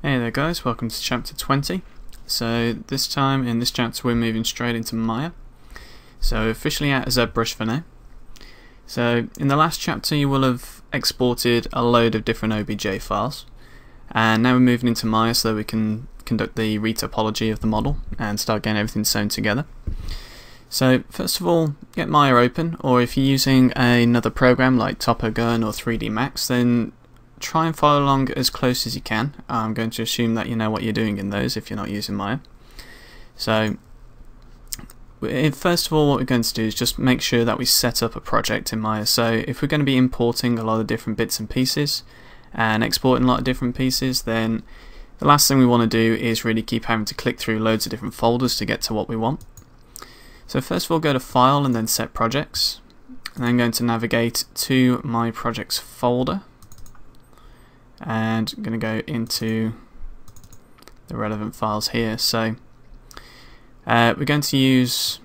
Hey there guys, welcome to chapter 20. So this time in this chapter we're moving straight into Maya. So officially out as a brush for now. So in the last chapter you will have exported a load of different OBJ files, and now we're moving into Maya so that we can conduct the retopology of the model and start getting everything sewn together. So first of all, get Maya open, or if you're using another program like Topogun or 3D Max, then try and follow along as close as you can. I'm going to assume that you know what you're doing in those if you're not using Maya. So first of all, what we're going to do is just make sure that we set up a project in Maya. So if we're going to be importing a lot of different bits and pieces and exporting a lot of different pieces, then the last thing we want to do is really keep having to click through loads of different folders to get to what we want. So first of all, go to File and then Set Projects, and then going to navigate to My Projects folder, and I'm going to go into the relevant files here. So we're going to use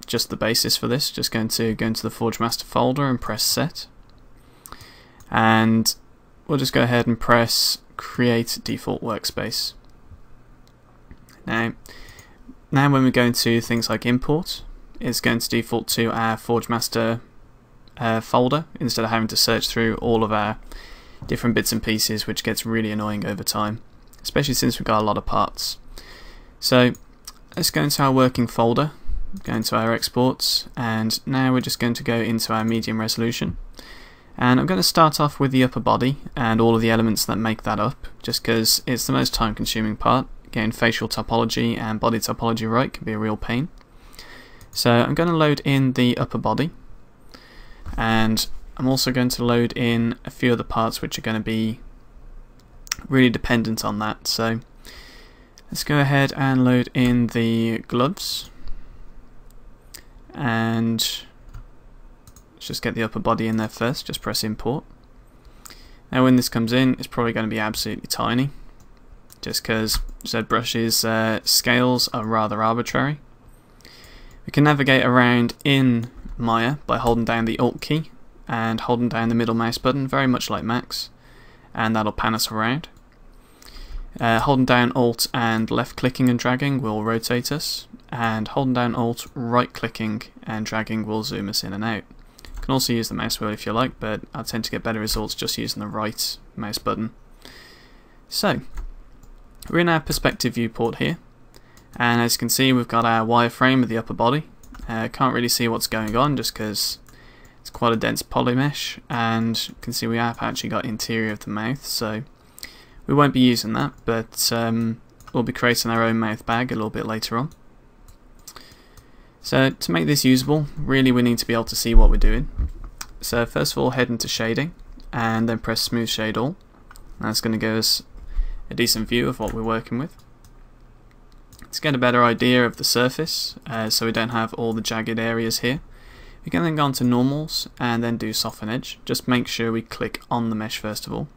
just the basis for this. Just going to go into the Forgemaster folder and press Set, and we'll just go ahead and press Create Default Workspace. Now when we go into things like import, it's going to default to our Forgemaster folder instead of having to search through all of our different bits and pieces, which gets really annoying over time, especially since we've got a lot of parts. So let's go into our working folder, go into our exports, and now we're just going to go into our medium resolution, and I'm going to start off with the upper body and all of the elements that make that up, just because it's the most time consuming part. Getting facial topology and body topology right can be a real pain. So I'm going to load in the upper body, and I'm also going to load in a few other parts which are going to be really dependent on that. So let's go ahead and load in the gloves, and let's just get the upper body in there first. Just press import. Now when this comes in, it's probably going to be absolutely tiny, just because ZBrush's scales are rather arbitrary. We can navigate around in Maya by holding down the Alt key and holding down the middle mouse button, very much like Max, and that'll pan us around. Holding down Alt and left clicking and dragging will rotate us, and holding down Alt, right clicking and dragging will zoom us in and out. You can also use the mouse wheel if you like, but I tend to get better results just using the right mouse button. So we're in our perspective viewport here, and as you can see we've got our wireframe of the upper body. Can't really see what's going on just because it's quite a dense poly mesh, and you can see we have actually got interior of the mouth, so we won't be using that, but we'll be creating our own mouth bag a little bit later on. So to make this usable, really we need to be able to see what we're doing. So first of all, head into shading and then press smooth shade all. That's going to give us a decent view of what we're working with. To get a better idea of the surface, so we don't have all the jagged areas here, we can then go on to normals and then do soften edge. Just make sure we click on the mesh first of all.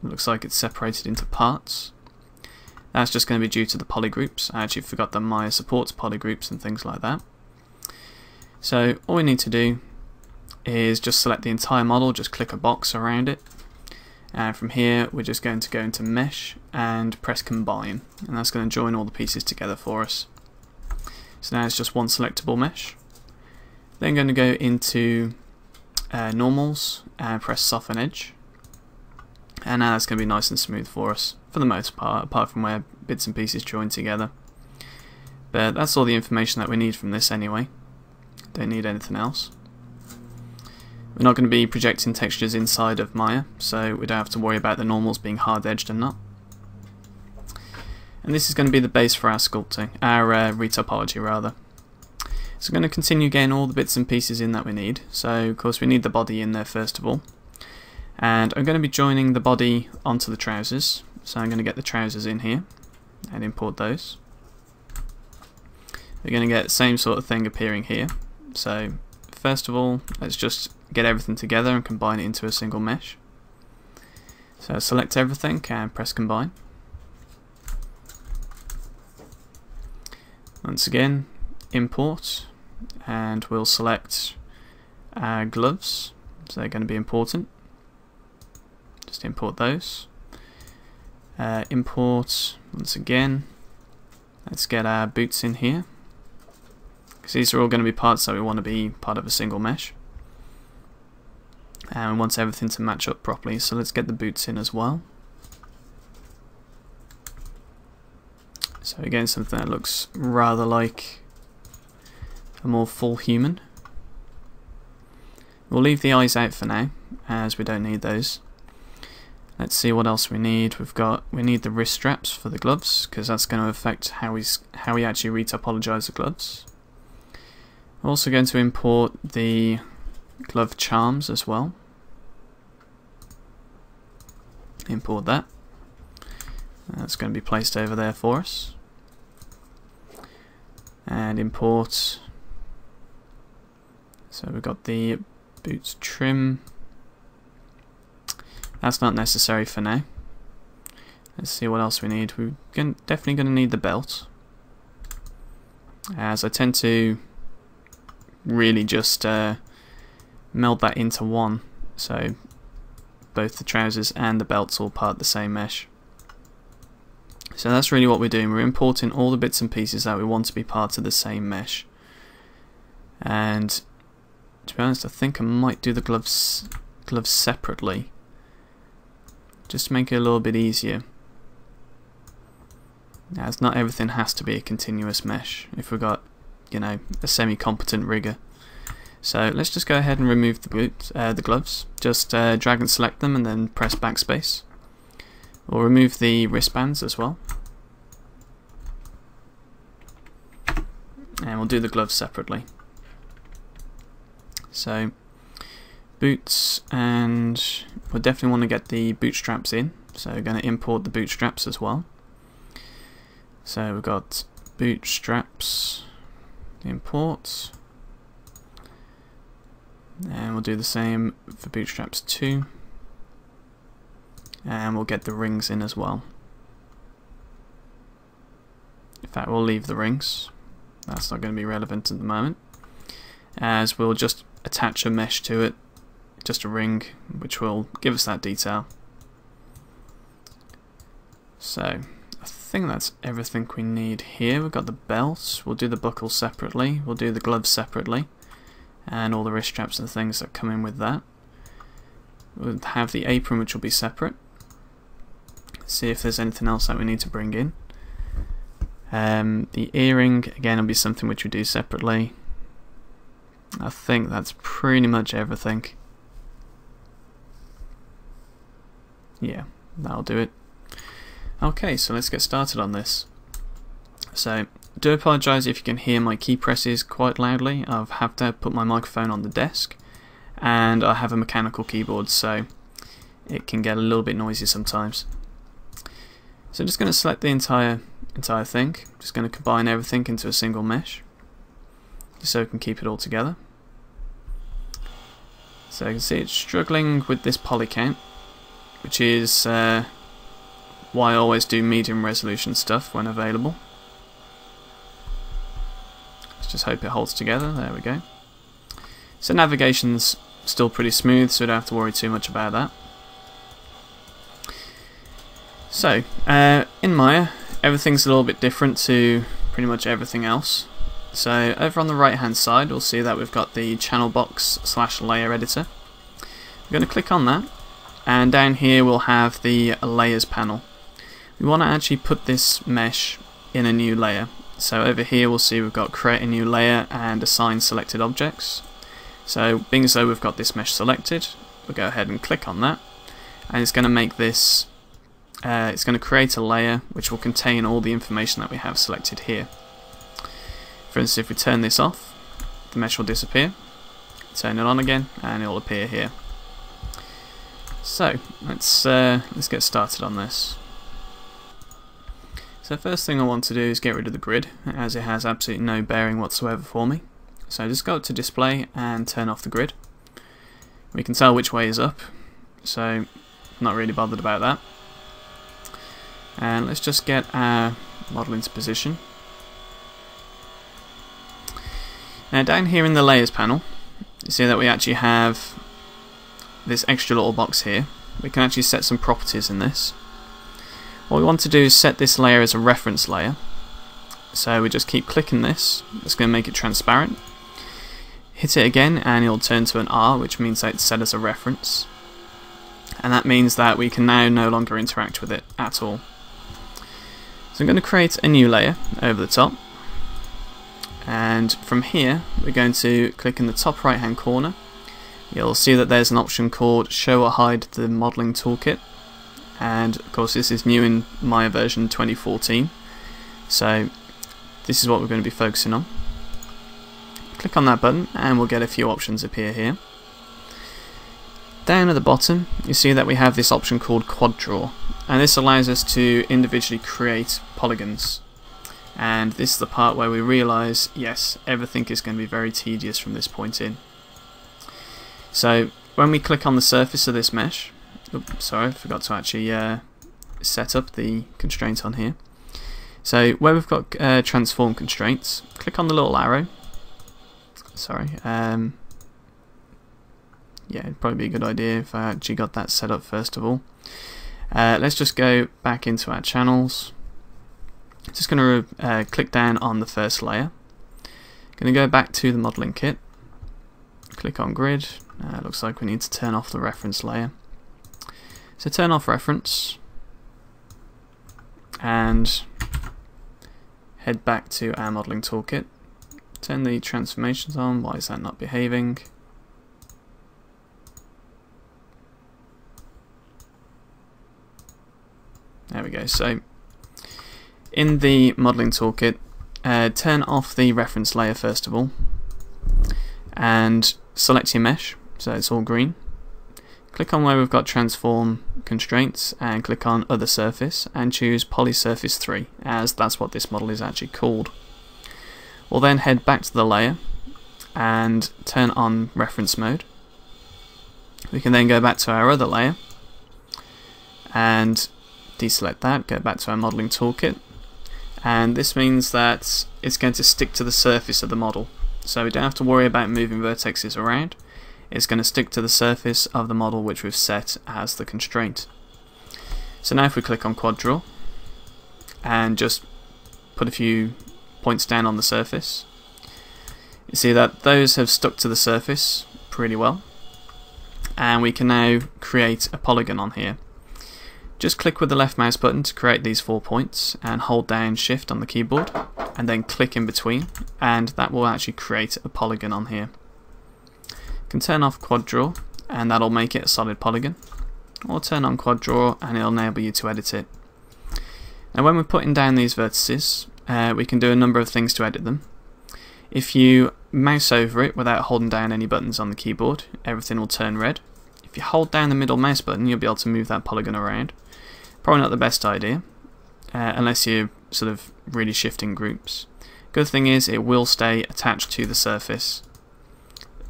Looks like it's separated into parts. That's just going to be due to the polygroups. I actually forgot that Maya supports polygroups and things like that. So all we need to do is just select the entire model, just click a box around it, and from here we're just going to go into mesh and press combine, and that's going to join all the pieces together for us. So now it's just one selectable mesh. Then going to go into normals and press soften edge, and now that's going to be nice and smooth for us for the most part, apart from where bits and pieces join together. But that's all the information that we need from this anyway. Don't need anything else. We're not going to be projecting textures inside of Maya, so we don't have to worry about the normals being hard-edged and not. And this is going to be the base for our sculpting, our retopology rather. So we're going to continue getting all the bits and pieces in that we need. So of course we need the body in there first of all. And I'm going to be joining the body onto the trousers. So I'm going to get the trousers in here and import those. We're going to get the same sort of thing appearing here. So first of all, let's just get everything together and combine it into a single mesh. So select everything and press combine. Once again, import, and we'll select our gloves, so they're going to be important. Just import those. Import once again. Let's get our boots in here, because these are all going to be parts that we want to be part of a single mesh, and we want everything to match up properly, so let's get the boots in as well. So again, something that looks rather like a more full human. We'll leave the eyes out for now, as we don't need those. Let's see what else we need. We need the wrist straps for the gloves, because that's going to affect how we actually retopologize the gloves. We're also going to import the glove charms as well. Import that. That's going to be placed over there for us. And import. So we've got the boots trim. That's not necessary for now. Let's see what else we need. We're definitely going to need the belt, as I tend to really just meld that into one, so both the trousers and the belt's all part of the same mesh. So that's really what we're doing. We're importing all the bits and pieces that we want to be part of the same mesh. And to be honest, I think I might do the gloves separately, just to make it a little bit easier, as not everything has to be a continuous mesh if we've got, you know, a semi-competent rigger. So let's just go ahead and remove the gloves. Just drag and select them and then press backspace. We'll remove the wristbands as well, and we'll do the gloves separately. So boots, and we'll definitely want to get the bootstraps in, so we're going to import the bootstraps as well. So we've got bootstraps, import, and we'll do the same for bootstraps 2, and we'll get the rings in as well. In fact, we'll leave the rings, that's not going to be relevant at the moment, as we'll just attach a mesh to it, just a ring, which will give us that detail. So I think that's everything we need here. We've got the belt, we'll do the buckle separately, we'll do the gloves separately, and all the wrist straps and things that come in with that. We'll have the apron, which will be separate. See if there's anything else that we need to bring in. The earring, again, will be something which we do separately. I think that's pretty much everything. Yeah, that'll do it. Okay, so let's get started on this. So, I do apologise if you can hear my key presses quite loudly. I've had to put my microphone on the desk, and I have a mechanical keyboard, so it can get a little bit noisy sometimes. So I'm just going to select the entire thing. Just going to combine everything into a single mesh, just so we can keep it all together. So you can see it's struggling with this poly count, which is why I always do medium resolution stuff when available. Let's just hope it holds together. There we go. So navigation's still pretty smooth, so we don't have to worry too much about that. So in Maya, everything's a little bit different to pretty much everything else. So over on the right hand side, we'll see that we've got the channel box / layer editor. We're going to click on that, and down here we'll have the layers panel. We want to actually put this mesh in a new layer. So over here we'll see we've got create a new layer and assign selected objects. So being as though we've got this mesh selected, we'll go ahead and click on that, and it's going to make this, it's going to create a layer which will contain all the information that we have selected here. For instance, if we turn this off, the mesh will disappear. Turn it on again, and it will appear here. So let's get started on this. So first thing I want to do is get rid of the grid, as it has absolutely no bearing whatsoever for me. So just go up to display and turn off the grid. We can tell which way is up, so I'm not really bothered about that. And let's just get our model into position. Now down here in the layers panel, you see that we actually have this extra little box here. We can actually set some properties in this. What we want to do is set this layer as a reference layer. So we just keep clicking this. It's going to make it transparent. Hit it again and it'll turn to an R, which means that it's set as a reference. And that means that we can now no longer interact with it at all. So I'm going to create a new layer over the top. And from here we're going to click in the top right hand corner. You'll see that there's an option called Show or Hide the Modeling Toolkit. And of course this is new in Maya version 2014. So this is what we're going to be focusing on. Click on that button and we'll get a few options appear here. Down at the bottom you see that we have this option called Quad Draw, and this allows us to individually create polygons. And this is the part where we realise, yes, everything is going to be very tedious from this point in. So when we click on the surface of this mesh, oops, sorry, I forgot to actually set up the constraint on here. So where we've got transform constraints, click on the little arrow. Sorry, yeah, it'd probably be a good idea if I actually got that set up first of all. Let's just go back into our channels. Just going to click down on the first layer. Going to go back to the modeling kit. Click on grid. Looks like we need to turn off the reference layer. So turn off reference and head back to our modeling toolkit. Turn the transformations on. Why is that not behaving? There we go. So in the modeling toolkit, turn off the reference layer first of all and select your mesh so it's all green. Click on where we've got transform constraints and click on other surface and choose poly surface 3, as that's what this model is actually called. We'll then head back to the layer and turn on reference mode. We can then go back to our other layer and deselect that, go back to our modeling toolkit, and this means that it's going to stick to the surface of the model, so we don't have to worry about moving vertexes around. It's going to stick to the surface of the model which we've set as the constraint. So now if we click on Quad Draw and just put a few points down on the surface, you see that those have stuck to the surface pretty well, and we can now create a polygon on here. Just click with the left mouse button to create these 4 points and hold down Shift on the keyboard and then click in between, and that will actually create a polygon on here. You can turn off Quad Draw and that'll make it a solid polygon, or turn on Quad Draw and it'll enable you to edit it. Now when we're putting down these vertices, we can do a number of things to edit them. If you mouse over it without holding down any buttons on the keyboard, everything will turn red. If you hold down the middle mouse button, you'll be able to move that polygon around. Probably not the best idea, unless you're sort of really shifting groups. Good thing is it will stay attached to the surface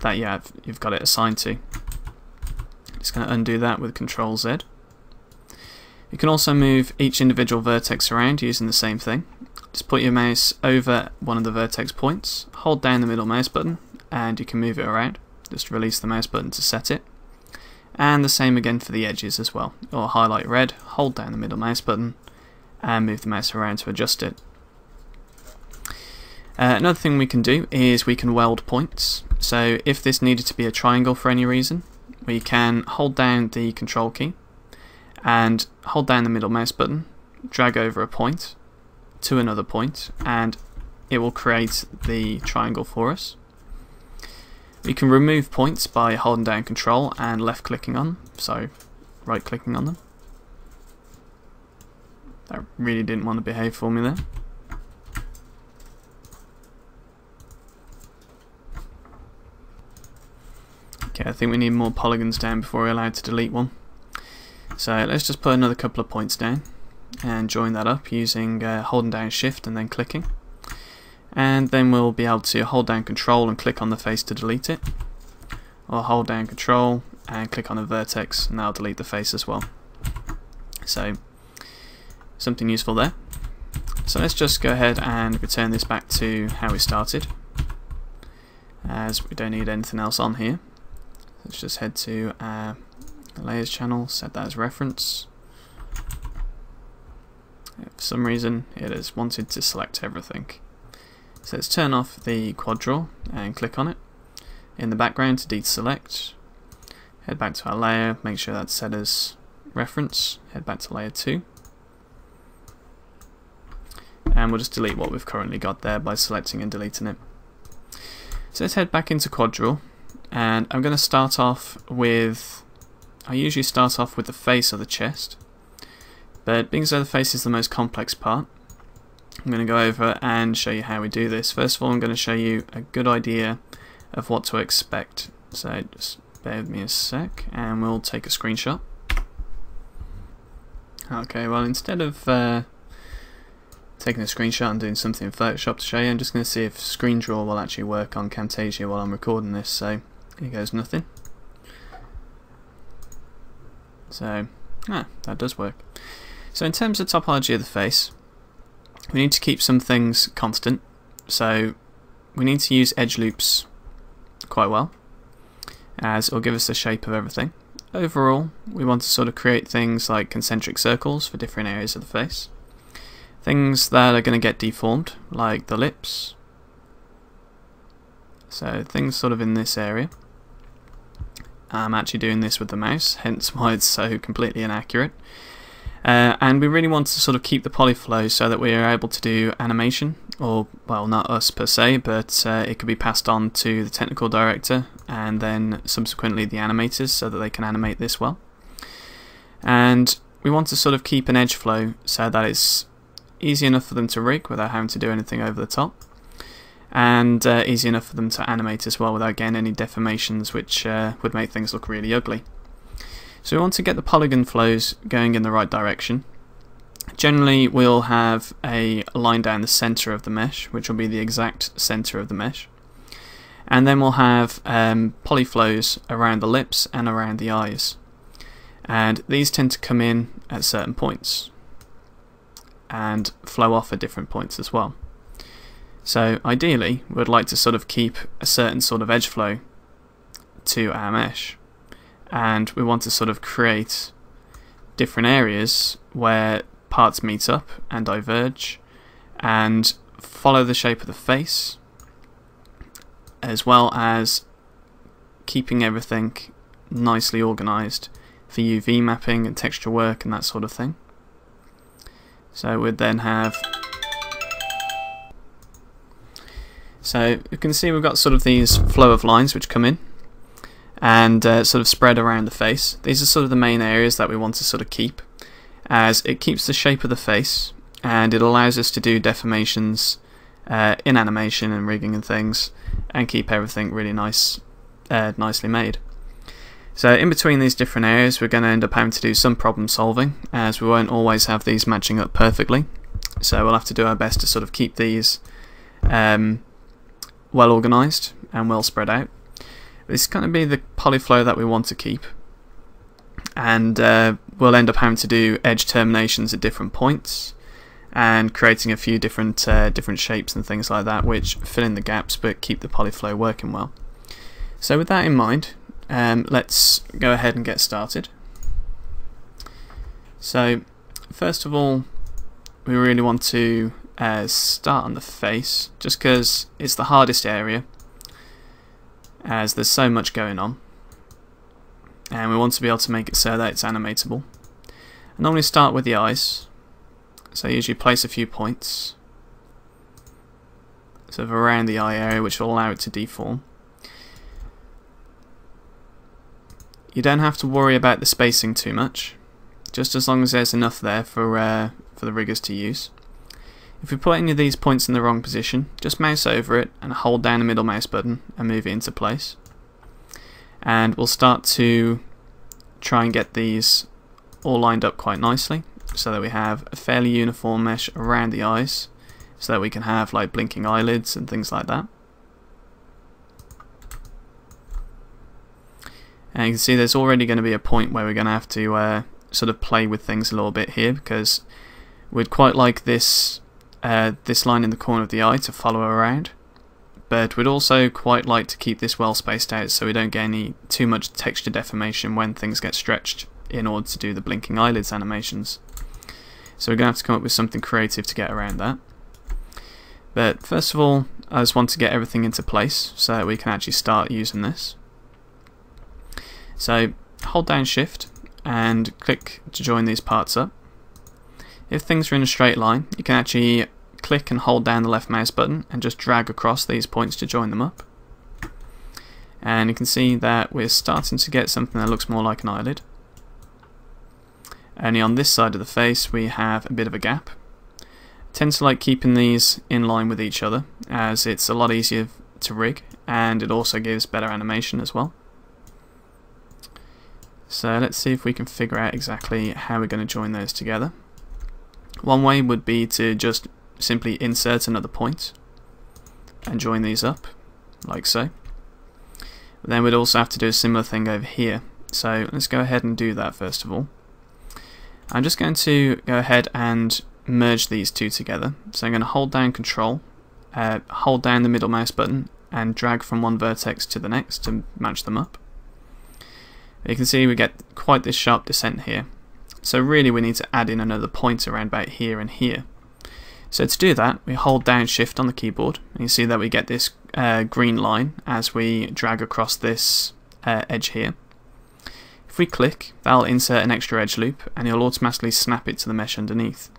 that you've got it assigned to. Just going to undo that with Ctrl Z. You can also move each individual vertex around using the same thing. Just put your mouse over one of the vertex points, hold down the middle mouse button, and you can move it around. Just release the mouse button to set it. And the same again for the edges as well. Or highlight red, hold down the middle mouse button, and move the mouse around to adjust it. Another thing we can do is we can weld points. So if this needed to be a triangle for any reason, we can hold down the Control key and hold down the middle mouse button, drag over a point to another point, and it will create the triangle for us. We can remove points by holding down Control and left clicking on them, so right clicking on them. That really didn't want to behave for me there. Okay, I think we need more polygons down before we're allowed to delete one. So let's just put another couple of points down and join that up using holding down Shift and then clicking. And then we'll be able to hold down Control and click on the face to delete it, or hold down Control and click on a vertex and that'll delete the face as well. So something useful there. So let's just go ahead and return this back to how we started, as we don't need anything else on here. Let's just head to our layers channel, set that as reference. For some reason it has wanted to select everything. So let's turn off the quad draw and click on it. In the background to deselect, head back to our layer, make sure that's set as reference, head back to layer 2. And we'll just delete what we've currently got there by selecting and deleting it. So let's head back into quad draw, and I'm going to start off with, I usually start off with the face of the chest, but being so the face is the most complex part, I'm going to go over and show you how we do this. First of all, I'm going to show you a good idea of what to expect. So just bear with me a sec and we'll take a screenshot. Okay, well, instead of taking a screenshot and doing something in Photoshop to show you, I'm just going to see if screen draw will actually work on Camtasia while I'm recording this. So here goes nothing. So that does work. So in terms of topology of the face, we need to keep some things constant. So we need to use edge loops quite well, as it will give us the shape of everything. Overall, we want to sort of create things like concentric circles for different areas of the face. Things that are going to get deformed, like the lips. So things sort of in this area. I'm actually doing this with the mouse, hence why it's so completely inaccurate. And we really want to sort of keep the polyflow so that we are able to do animation, or, well, not us per se, but it could be passed on to the technical director and then subsequently the animators so that they can animate this well. And we want to sort of keep an edge flow so that it's easy enough for them to rig without having to do anything over the top, and easy enough for them to animate as well without getting any deformations which would make things look really ugly. So we want to get the polygon flows going in the right direction. Generally we'll have a line down the center of the mesh, which will be the exact center of the mesh, and then we'll have polyflows around the lips and around the eyes, and these tend to come in at certain points and flow off at different points as well. So ideally we'd like to sort of keep a certain sort of edge flow to our mesh, and we want to sort of create different areas where parts meet up and diverge and follow the shape of the face, as well as keeping everything nicely organized for UV mapping and texture work and that sort of thing. So we'd then have, so you can see we've got sort of these flow of lines which come in and sort of spread around the face. These are sort of the main areas that we want to sort of keep, as it keeps the shape of the face and it allows us to do deformations in animation and rigging and things, and keep everything really nicely made. So in between these different areas we're going to end up having to do some problem solving, as we won't always have these matching up perfectly. So we'll have to do our best to sort of keep these well organised and well spread out. This is going to be the polyflow that we want to keep, and we'll end up having to do edge terminations at different points and creating a few different shapes and things like that which fill in the gaps but keep the polyflow working well. So with that in mind, let's go ahead and get started. So first of all, we really want to start on the face, just because it's the hardest area, as there's so much going on, and we want to be able to make it so that it's animatable. I normally start with the eyes, so I usually place a few points sort of around the eye area, which will allow it to deform. You don't have to worry about the spacing too much, just as long as there's enough there for the riggers to use. If we put any of these points in the wrong position, just mouse over it and hold down the middle mouse button and move it into place. And we'll start to try and get these all lined up quite nicely, so that we have a fairly uniform mesh around the eyes, so that we can have like blinking eyelids and things like that. And you can see there's already going to be a point where we're going to have to sort of play with things a little bit here, because we'd quite like this this line in the corner of the eye to follow around, but we'd also quite like to keep this well spaced out so we don't get any too much texture deformation when things get stretched in order to do the blinking eyelids animations. So we're going to have to come up with something creative to get around that. But first of all, I just want to get everything into place so that we can actually start using this. So hold down Shift and click to join these parts up. If things are in a straight line, you can actually click and hold down the left mouse button and just drag across these points to join them up. And you can see that we're starting to get something that looks more like an eyelid. Only on this side of the face we have a bit of a gap. I tend to like keeping these in line with each other as it's a lot easier to rig and it also gives better animation as well. So let's see if we can figure out exactly how we're going to join those together. One way would be to just simply insert another point and join these up like so. But then we'd also have to do a similar thing over here. So let's go ahead and do that first of all. I'm just going to go ahead and merge these two together. So I'm going to hold down Control, hold down the middle mouse button and drag from one vertex to the next to match them up. You can see we get quite this sharp descent here. So really we need to add in another point around about here and here. So to do that we hold down Shift on the keyboard and you see that we get this green line as we drag across this edge here. If we click, that'll insert an extra edge loop and it'll automatically snap it to the mesh underneath.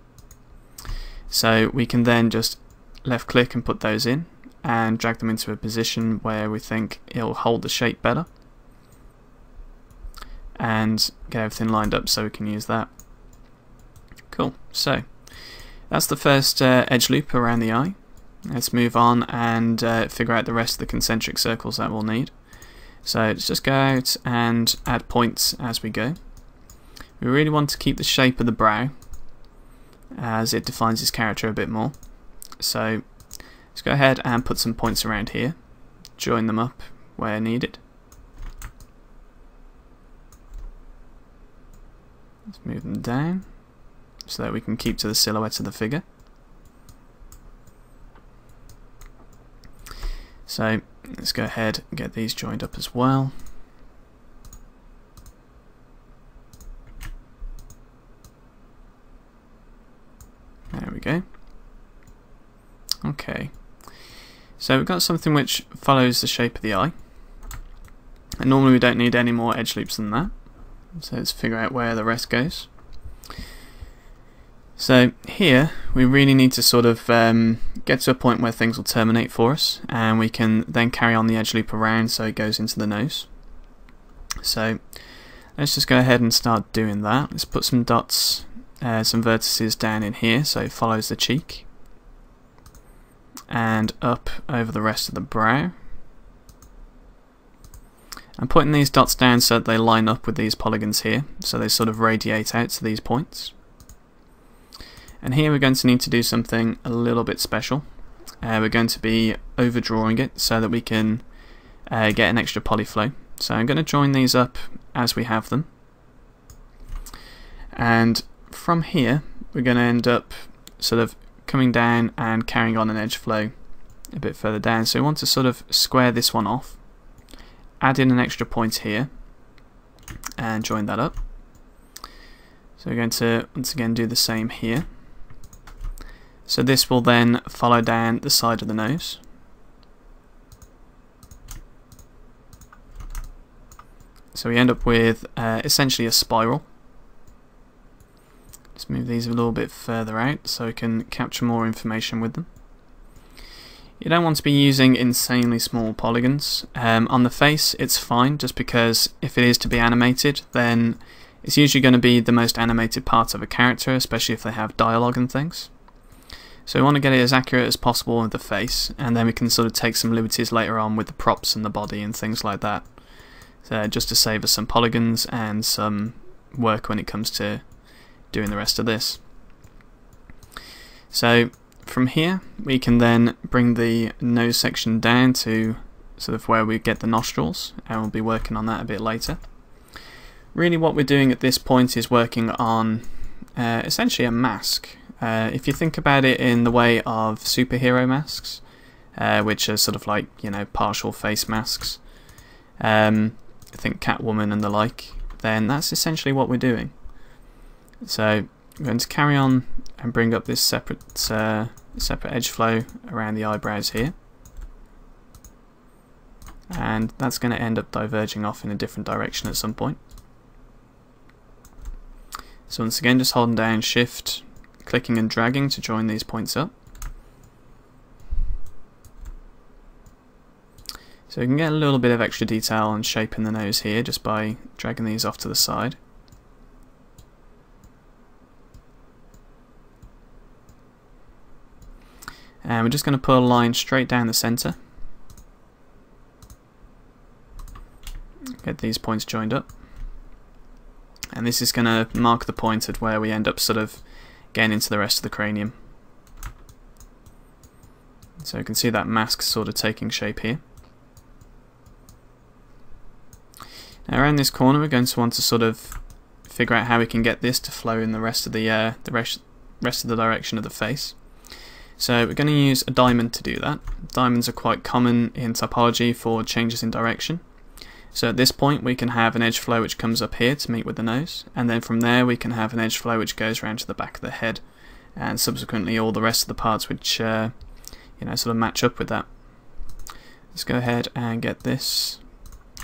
So we can then just left click and put those in and drag them into a position where we think it'll hold the shape better and get everything lined up so we can use that. Cool, so that's the first edge loop around the eye. Let's move on and figure out the rest of the concentric circles that we'll need. So let's just go out and add points as we go. We really want to keep the shape of the brow as it defines his character a bit more. So let's go ahead and put some points around here, join them up where needed. Let's move them down so that we can keep to the silhouette of the figure. So let's go ahead and get these joined up as well. There we go. Okay, so we've got something which follows the shape of the eye, and normally we don't need any more edge loops than that. So let's figure out where the rest goes. So here we really need to sort of get to a point where things will terminate for us and we can then carry on the edge loop around so it goes into the nose. So let's just go ahead and start doing that. Let's put some dots, some vertices down in here so it follows the cheek and up over the rest of the brow. I'm putting these dots down so that they line up with these polygons here, so they sort of radiate out to these points. And here we're going to need to do something a little bit special. We're going to be overdrawing it so that we can get an extra polyflow. So I'm going to join these up as we have them. And from here we're going to end up sort of coming down and carrying on an edge flow a bit further down. So we want to sort of square this one off, add in an extra point here and join that up. So we're going to once again do the same here. So this will then follow down the side of the nose. So we end up with essentially a spiral. Let's move these a little bit further out so we can capture more information with them. You don't want to be using insanely small polygons. On the face it's fine, just because if it is to be animated then it's usually going to be the most animated part of a character, especially if they have dialogue and things. So we want to get it as accurate as possible with the face, and then we can sort of take some liberties later on with the props and the body and things like that. So just to save us some polygons and some work when it comes to doing the rest of this. So from here we can then bring the nose section down to sort of where we get the nostrils, and we'll be working on that a bit later. Really what we're doing at this point is working on essentially a mask. If you think about it in the way of superhero masks, which are sort of like, you know, partial face masks, I think Catwoman and the like, then that's essentially what we're doing. So I'm going to carry on and bring up this separate edge flow around the eyebrows here, and that's going to end up diverging off in a different direction at some point. So once again, just holding down Shift, clicking and dragging to join these points up. So we can get a little bit of extra detail and shape in the nose here just by dragging these off to the side. And we're just going to put a line straight down the centre. Get these points joined up. And this is going to mark the point at where we end up sort of getting into the rest of the cranium. So you can see that mask sort of taking shape here. Now around this corner we're going to want to sort of figure out how we can get this to flow in the rest of the rest of the direction of the face. So we're going to use a diamond to do that. Diamonds are quite common in topology for changes in direction. So at this point we can have an edge flow which comes up here to meet with the nose, and then from there we can have an edge flow which goes around to the back of the head, and subsequently all the rest of the parts which sort of match up with that. Let's go ahead and get this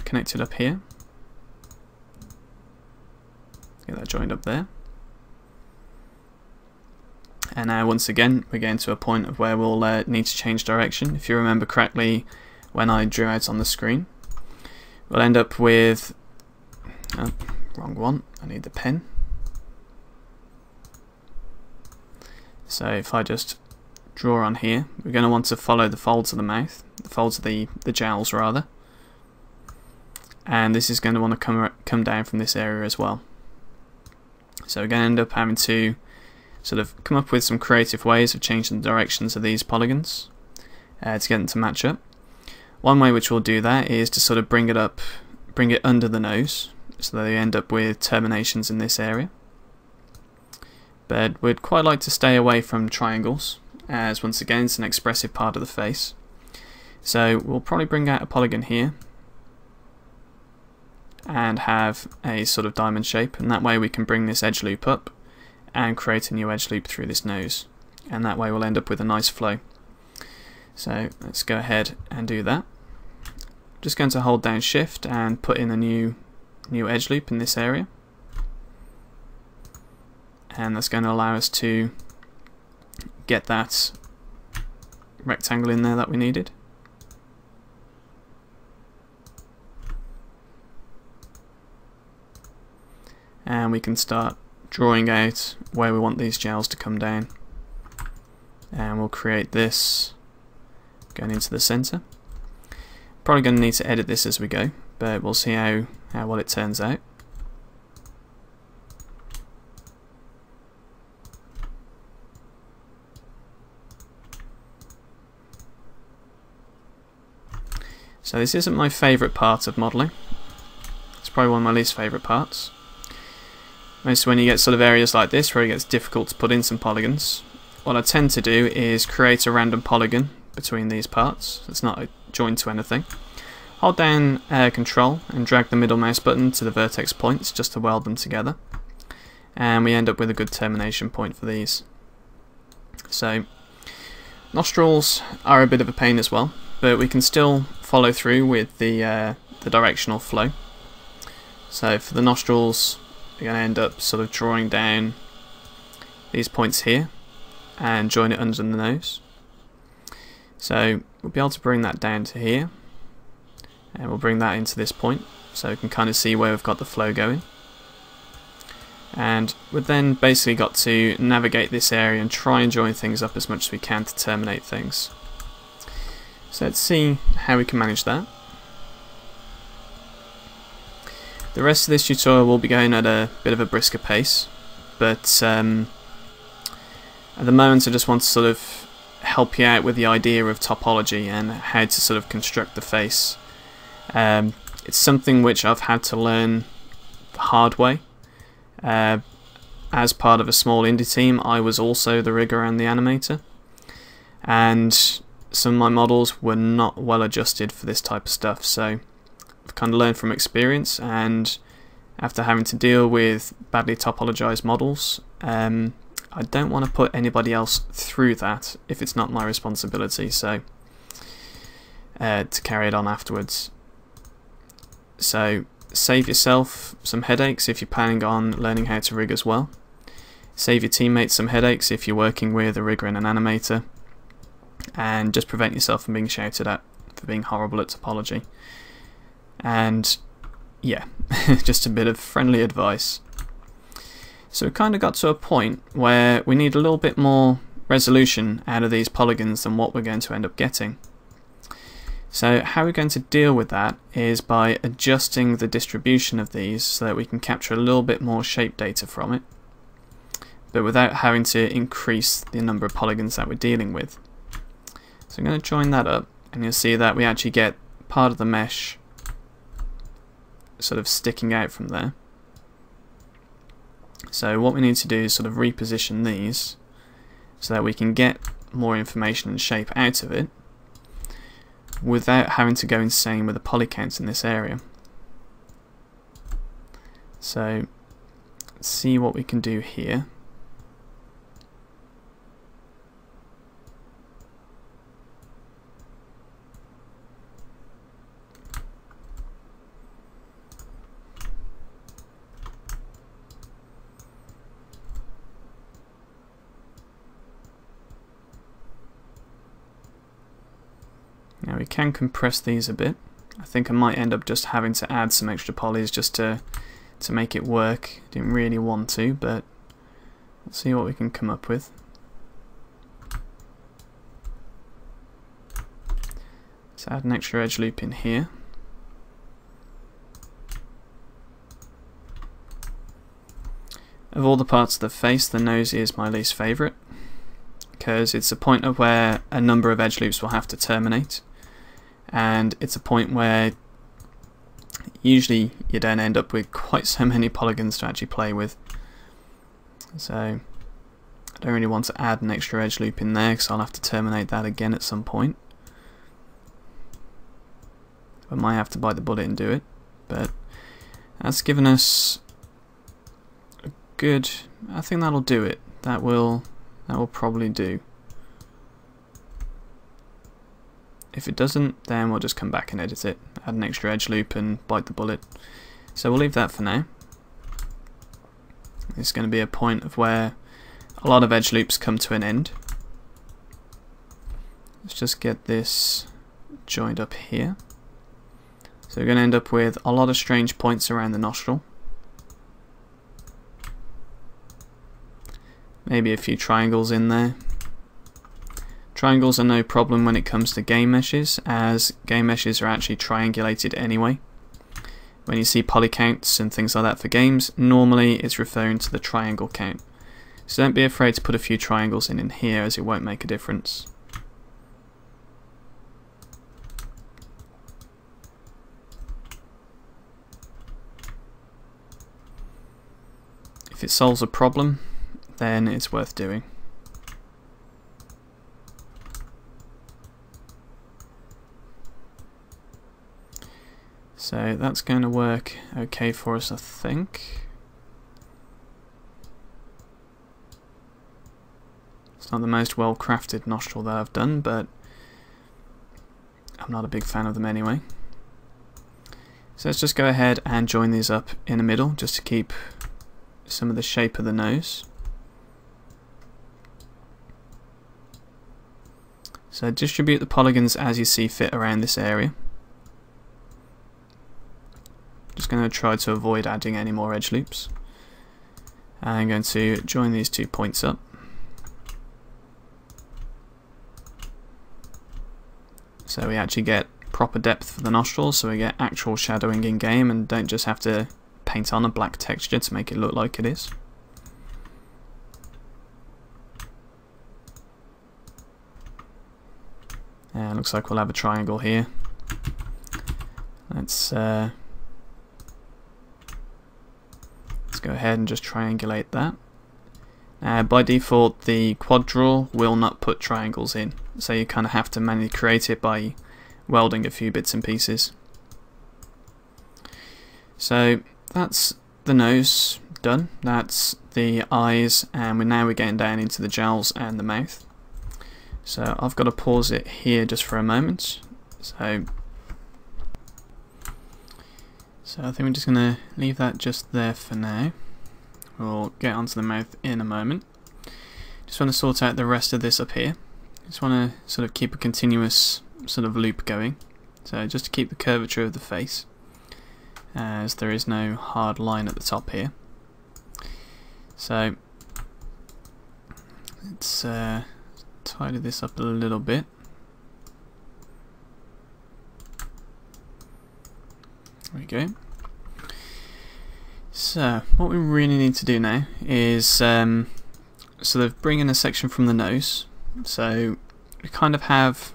connected up here. Get that joined up there. And now once again we're getting to a point of where we'll need to change direction. If you remember correctly when I drew out on the screen, we'll end up with wrong one, I need the pen. So if I just draw on here, we're going to want to follow the folds of the mouth, the folds of the jowls rather, and this is going to want to come down from this area as well. So we're going to end up having to sort of come up with some creative ways of changing the directions of these polygons to get them to match up. One way which we'll do that is to sort of bring it under the nose, so that they end up with terminations in this area. But we'd quite like to stay away from triangles, as once again it's an expressive part of the face. So we'll probably bring out a polygon here and have a sort of diamond shape, and that way we can bring this edge loop up and create a new edge loop through this nose, and that way we'll end up with a nice flow. So let's go ahead and do that. Just going to hold down Shift and put in a new edge loop in this area, and that's going to allow us to get that rectangle in there that we needed. And we can start drawing out where we want these jowls to come down, and we'll create this going into the center. Probably going to need to edit this as we go, but we'll see how well it turns out. So this isn't my favourite part of modelling. It's probably one of my least favourite parts. Mostly when you get sort of areas like this where it gets difficult to put in some polygons, what I tend to do is create a random polygon between these parts. It's not joined to anything. Hold down Control and drag the middle mouse button to the vertex points just to weld them together, and we end up with a good termination point for these. So nostrils are a bit of a pain as well, but we can still follow through with the directional flow. So for the nostrils, we're going to end up sort of drawing down these points here and join it under the nose. So we'll be able to bring that down to here, and we'll bring that into this point so we can kind of see where we've got the flow going. And we've then basically got to navigate this area and try and join things up as much as we can to terminate things. So let's see how we can manage that. The rest of this tutorial will be going at a bit of a brisker pace, but at the moment I just want to sort of help you out with the idea of topology and how to sort of construct the face. It's something which I've had to learn the hard way. As part of a small indie team, I was also the rigger and the animator, and some of my models were not well adjusted for this type of stuff, so I've kind of learned from experience, and after having to deal with badly topologized models, I don't want to put anybody else through that if it's not my responsibility, so to carry it on afterwards. So save yourself some headaches if you're planning on learning how to rig as well. Save your teammates some headaches if you're working with a rigger and an animator, and just prevent yourself from being shouted at for being horrible at topology. And yeah, just a bit of friendly advice. So we kind of got to a point where we need a little bit more resolution out of these polygons than what we're going to end up getting. So how we're going to deal with that is by adjusting the distribution of these so that we can capture a little bit more shape data from it, but without having to increase the number of polygons that we're dealing with. So I'm going to join that up, and you'll see that we actually get part of the mesh sort of sticking out from there. So what we need to do is sort of reposition these so that we can get more information and shape out of it without having to go insane with the poly counts in this area. So let's see what we can do here. Now we can compress these a bit. I think I might end up just having to add some extra polys just to make it work. Didn't really want to, but let's see what we can come up with. Let's add an extra edge loop in here. Of all the parts of the face, the nose is my least favourite, because it's a point of where a number of edge loops will have to terminate, and it's a point where usually you don't end up with quite so many polygons to actually play with. So I don't really want to add an extra edge loop in there because I'll have to terminate that again at some point. I might have to bite the bullet and do it, but that's given us a good, I think that'll do it. That will probably do. If it doesn't, then we'll just come back and edit it, add an extra edge loop and bite the bullet. So we'll leave that for now. It's going to be a point of where a lot of edge loops come to an end. Let's just get this joined up here. So we're going to end up with a lot of strange points around the nostril. Maybe a few triangles in there. Triangles are no problem when it comes to game meshes, as game meshes are actually triangulated anyway. When you see poly counts and things like that for games, normally it's referring to the triangle count. So don't be afraid to put a few triangles in here, as it won't make a difference. If it solves a problem, then it's worth doing. So that's going to work okay for us, I think. It's not the most well crafted nostril that I've done, but I'm not a big fan of them anyway. So let's just go ahead and join these up in the middle just to keep some of the shape of the nose. So distribute the polygons as you see fit around this area. Just going to try to avoid adding any more edge loops. And I'm going to join these 2 points up. So we actually get proper depth for the nostrils, so we get actual shadowing in game and don't just have to paint on a black texture to make it look like it is. Looks like we'll have a triangle here. Let's go ahead and just triangulate that. By default, the quad draw will not put triangles in, so you kind of have to manually create it by welding a few bits and pieces. So that's the nose done. That's the eyes, and we're getting down into the jowls and the mouth. So I've got to pause it here just for a moment. So I think we're just going to leave that just there for now. We'll get onto the mouth in a moment. Just want to sort out the rest of this up here. Just want to sort of keep a continuous sort of loop going. So just to keep the curvature of the face, as there is no hard line at the top here. So let's tidy this up a little bit. There we go. So what we really need to do now is sort of bring in a section from the nose. So we kind of have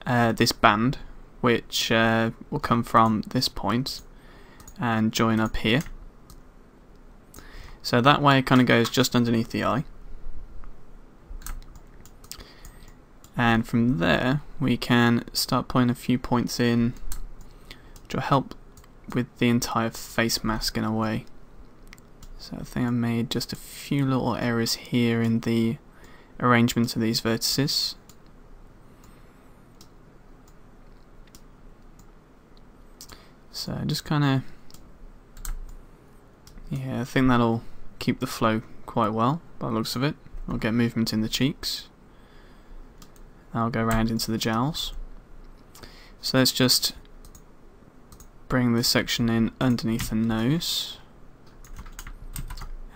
this band which will come from this point and join up here. So that way it kind of goes just underneath the eye. And from there we can start putting a few points in which will help with the entire face mask in a way. So I think I made just a few little errors here in the arrangement of these vertices. So just kind of, yeah, I think that'll keep the flow quite well by the looks of it. We'll get movement in the cheeks. I'll go around into the jowls. So let's just bring this section in underneath the nose.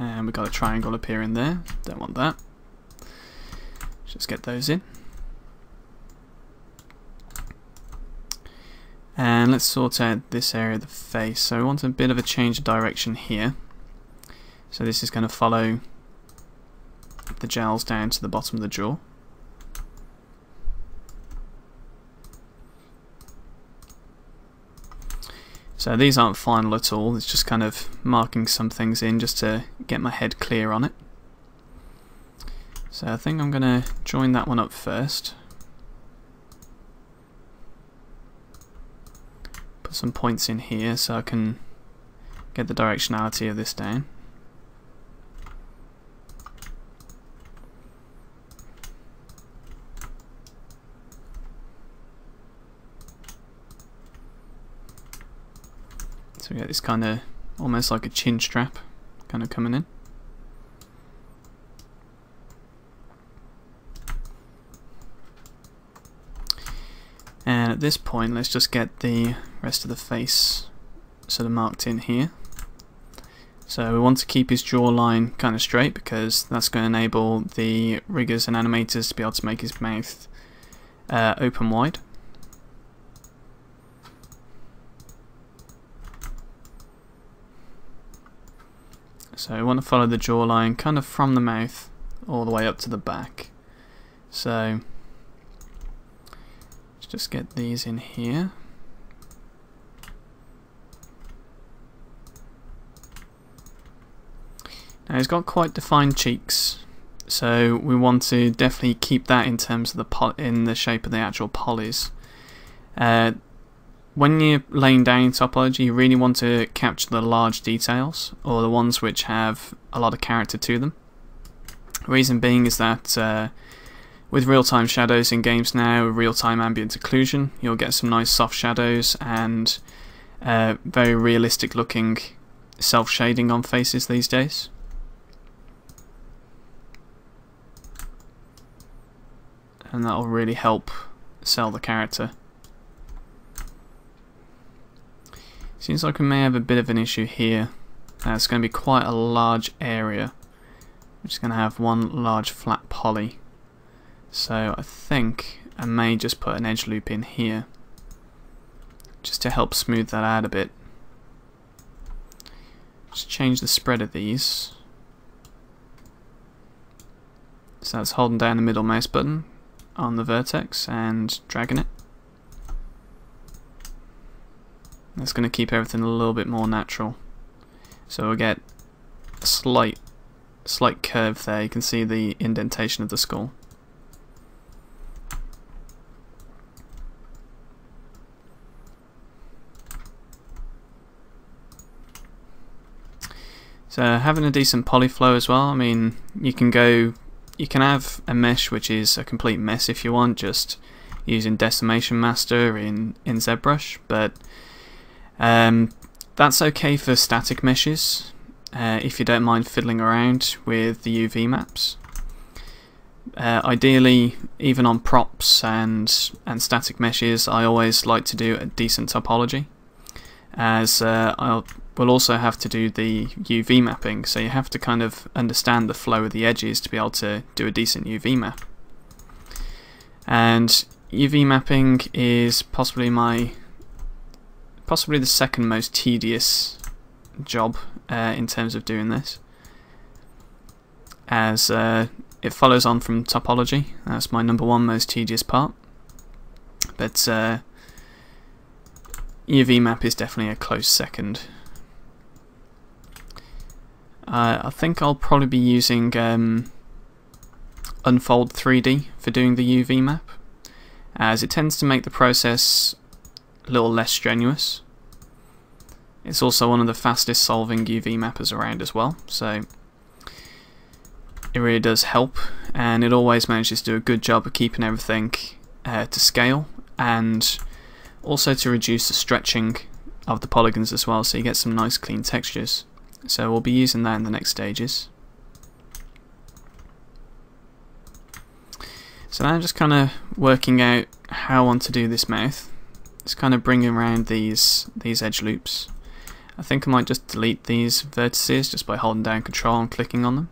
And we've got a triangle appearing there. Don't want that. Just get those in. And let's sort out this area of the face. So we want a bit of a change of direction here. So this is going to follow the jowls down to the bottom of the jaw. So these aren't final at all, it's just kind of marking some things in just to get my head clear on it. So I think I'm going to join that one up first. Put some points in here so I can get the directionality of this down. So we get this kind of almost like a chin strap kind of coming in. And at this point let's just get the rest of the face sort of marked in here. So we want to keep his jawline kind of straight because that's going to enable the riggers and animators to be able to make his mouth open wide. So we want to follow the jawline kind of from the mouth all the way up to the back. So let's just get these in here. Now he's got quite defined cheeks, so we want to definitely keep that in terms of the shape of the actual polys. When you're laying down topology, you really want to capture the large details, or the ones which have a lot of character to them. Reason being is that with real-time shadows in games now, real-time ambient occlusion, you'll get some nice soft shadows and very realistic looking self-shading on faces these days. And that'll really help sell the character. Seems like we may have a bit of an issue here. It's going to be quite a large area. We're just going to have one large flat poly. So I think I may just put an edge loop in here, just to help smooth that out a bit. Just change the spread of these. So that's holding down the middle mouse button on the vertex and dragging it. That's going to keep everything a little bit more natural. So we'll get a slight curve there. You can see the indentation of the skull. So having a decent polyflow as well. I mean, you can have a mesh which is a complete mess if you want, just using Decimation Master in ZBrush, but that's okay for static meshes if you don't mind fiddling around with the UV maps. Ideally, even on props and static meshes, I always like to do a decent topology, as we'll also have to do the UV mapping, so you have to kind of understand the flow of the edges to be able to do a decent UV map. And UV mapping is possibly the second most tedious job in terms of doing this, as it follows on from topology. That's my #1 most tedious part, but UV map is definitely a close second. I think I'll probably be using Unfold 3D for doing the UV map, as it tends to make the process a little less strenuous. It's also one of the fastest solving UV mappers around as well, so it really does help, and it always manages to do a good job of keeping everything to scale, and also to reduce the stretching of the polygons as well, so you get some nice clean textures. So we'll be using that in the next stages. So now I'm just kind of working out how I want to do this mouth. Just kind of bringing around these edge loops. I think I might just delete these vertices just by holding down Control and clicking on them.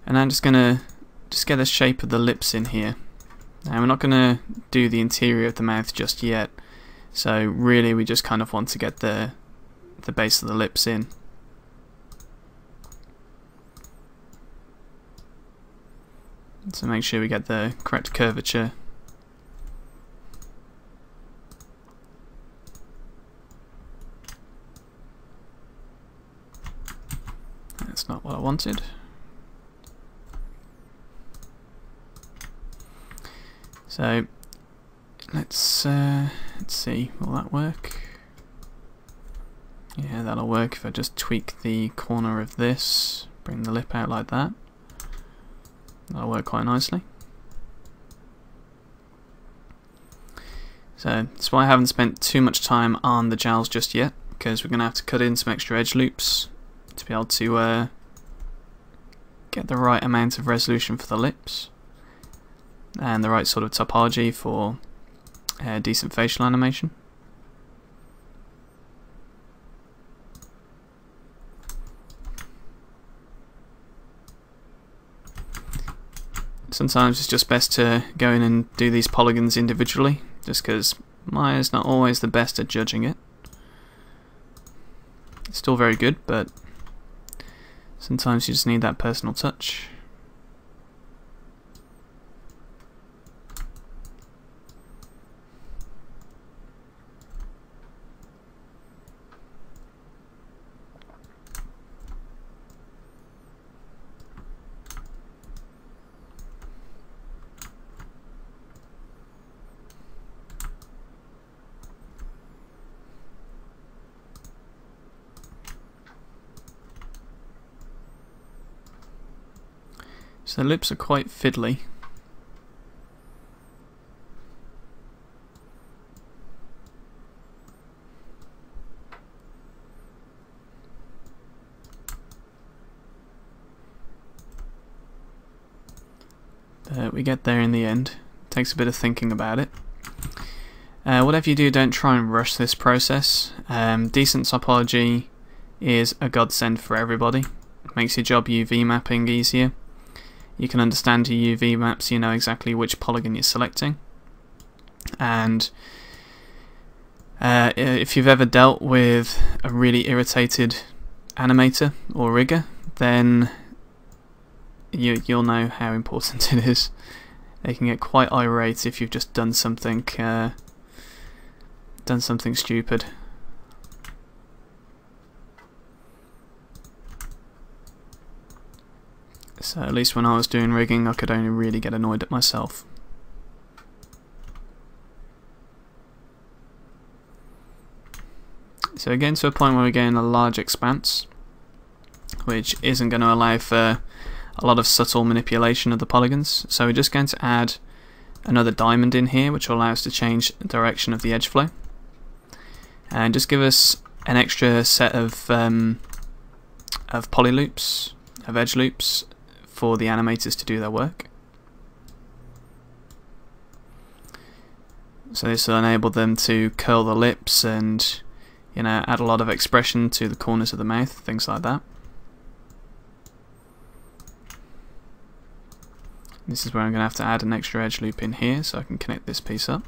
And I'm just going to get the shape of the lips in here. Now we're not going to do the interior of the mouth just yet, so really we just kind of want to get the base of the lips in. So make sure we get the correct curvature. That's not what I wanted. So let's see, will that work? Yeah, that'll work if I just tweak the corner of this, bring the lip out like that. That'll work quite nicely. So that's why I haven't spent too much time on the jowls just yet, because we're going to have to cut in some extra edge loops to be able to get the right amount of resolution for the lips and the right sort of topology for decent facial animation. Sometimes it's just best to go in and do these polygons individually, just because Maya's not always the best at judging it. It's still very good, but sometimes you just need that personal touch. So the lips are quite fiddly. But we get there in the end. Takes a bit of thinking about it. Whatever you do, don't try and rush this process. Decent topology is a godsend for everybody. It makes your job UV mapping easier. You can understand your UV maps, you know exactly which polygon you're selecting. And if you've ever dealt with a really irritated animator or rigger, then you'll know how important it is. They can get quite irate if you've just done something stupid. So at least when I was doing rigging, I could only really get annoyed at myself. So again, to a point where we're getting a large expanse, which isn't going to allow for a lot of subtle manipulation of the polygons. So we're just going to add another diamond in here, which will allow us to change the direction of the edge flow, and just give us an extra set of poly loops, of edge loops, for the animators to do their work. So this will enable them to curl the lips and, you know, add a lot of expression to the corners of the mouth, things like that. This is where I'm going to have to add an extra edge loop in here so I can connect this piece up.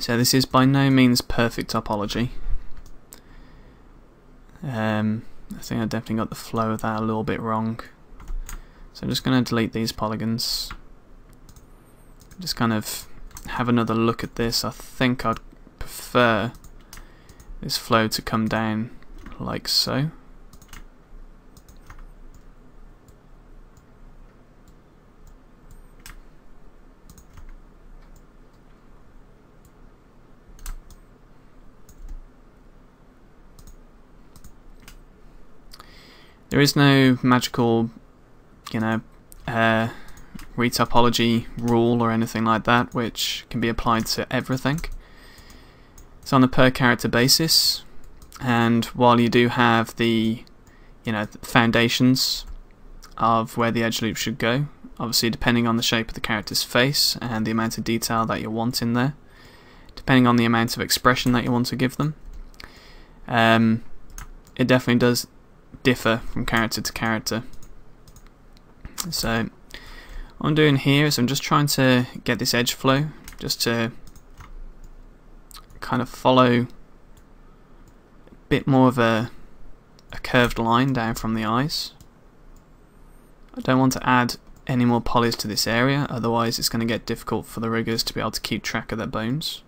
So this is by no means perfect topology. I think I definitely got the flow of that a little bit wrong. So I'm just going to delete these polygons. Just kind of have another look at this. I think I'd prefer this flow to come down like so. There is no magical, you know, retopology rule or anything like that which can be applied to everything. It's on a per character basis, and while you do have the, you know, the foundations of where the edge loop should go, obviously depending on the shape of the character's face and the amount of detail that you want in there, depending on the amount of expression that you want to give them, it definitely does differ from character to character. So what I'm doing here is I'm just trying to get this edge flow just to kind of follow a bit more of a curved line down from the eyes. I don't want to add any more polys to this area, otherwise it's going to get difficult for the riggers to be able to keep track of their bones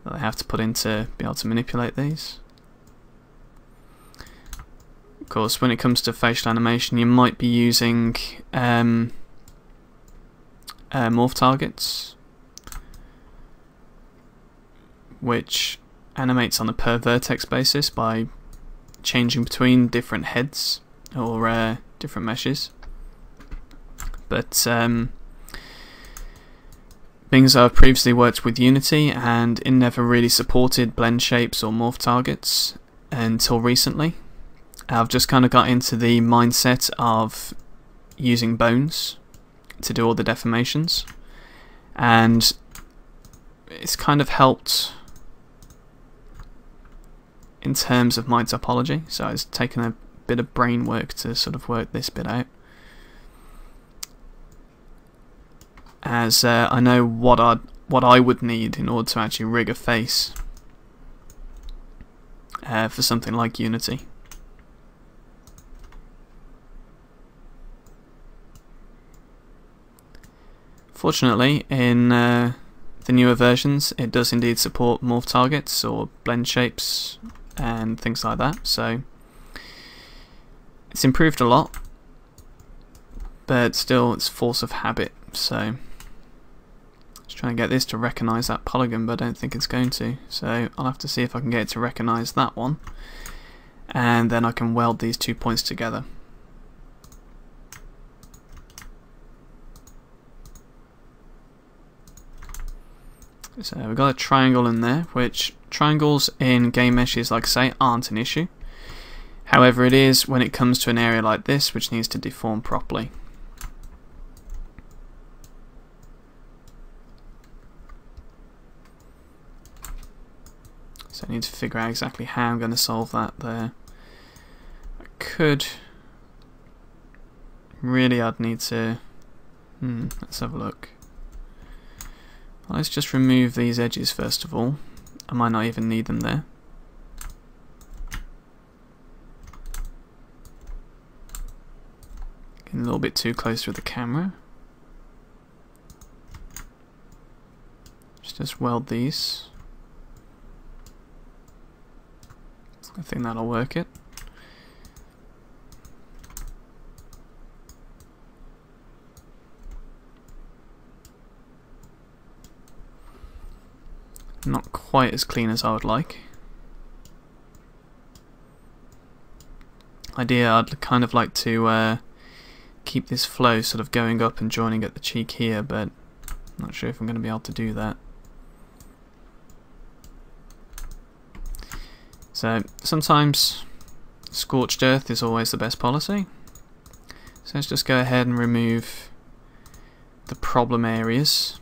that they have to put in to be able to manipulate these. Of course, when it comes to facial animation, you might be using morph targets, which animates on a per vertex basis by changing between different heads or different meshes. But being as I've previously worked with Unity, and it never really supported blend shapes or morph targets until recently, I've just kind of got into the mindset of using bones to do all the deformations, and it's kind of helped in terms of my topology. So it's taken a bit of brain work to sort of work this bit out, as I know what I would need in order to actually rig a face for something like Unity. Fortunately, in the newer versions, it does indeed support morph targets or blend shapes and things like that, so it's improved a lot, but still it's force of habit. So just trying to get this to recognise that polygon, but I don't think it's going to, so I'll have to see if I can get it to recognise that one, and then I can weld these 2 points together. So we've got a triangle in there, which triangles in game meshes, like I say, aren't an issue. However, it is when it comes to an area like this, which needs to deform properly. So I need to figure out exactly how I'm going to solve that there. I could... Really, I'd need to... let's have a look. Well, let's just remove these edges first of all. I might not even need them there. Getting a little bit too close with the camera. Just weld these. I think that'll work it. not quite as clean as I would like. Idea, I'd kind of like to keep this flow sort of going up and joining at the cheek here, but I'm not sure if I'm going to be able to do that. So sometimes scorched earth is always the best policy. So let's just go ahead and remove the problem areas.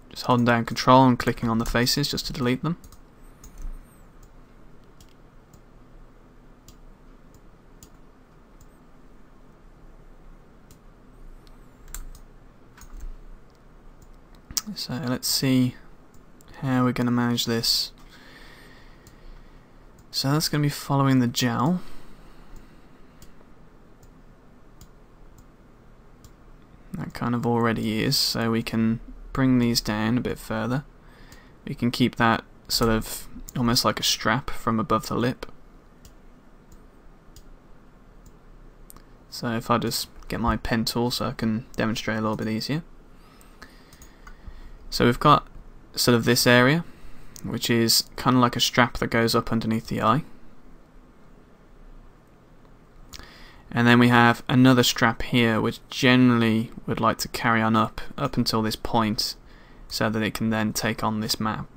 Just holding down Control and clicking on the faces just to delete them. So let's see how we're going to manage this. So that's going to be following the jowl. That kind of already is, so we can bring these down a bit further. We can keep that sort of almost like a strap from above the lip. So if I just get my pen tool so I can demonstrate a little bit easier. So we've got sort of this area, which is kind of like a strap that goes up underneath the eye. And then we have another strap here, which generally would like to carry on up until this point, so that it can then take on this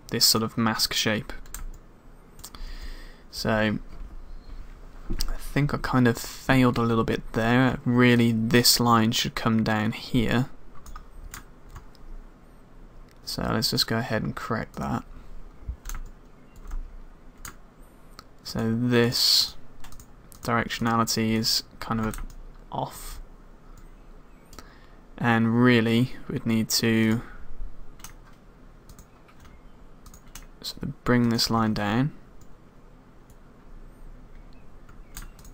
this sort of mask shape. So I think I kind of failed a little bit there. Really, this line should come down here. So let's just go ahead and correct that. So this directionality is kind of off, and really we'd need to sort of bring this line down,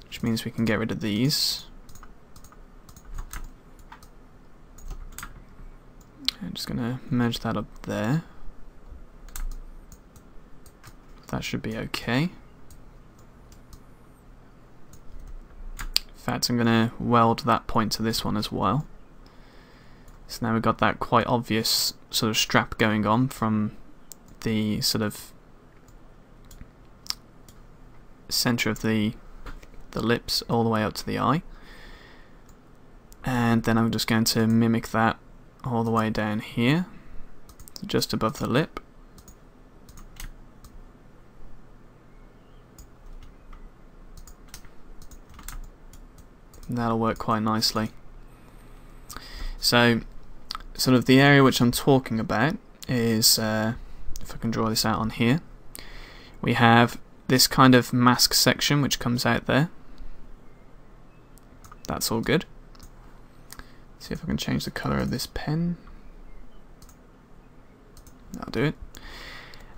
which means we can get rid of these. I'm just going to merge that up there. That should be okay. In fact, I'm going to weld that point to this one as well. So now we've got that quite obvious sort of strap going on from the sort of center of the lips all the way up to the eye. And then I'm just going to mimic that all the way down here, just above the lip. That'll work quite nicely. So, sort of the area which I'm talking about is, if I can draw this out on here, we have this kind of mask section which comes out there. That's all good. See if I can change the colour of this pen. That'll do it.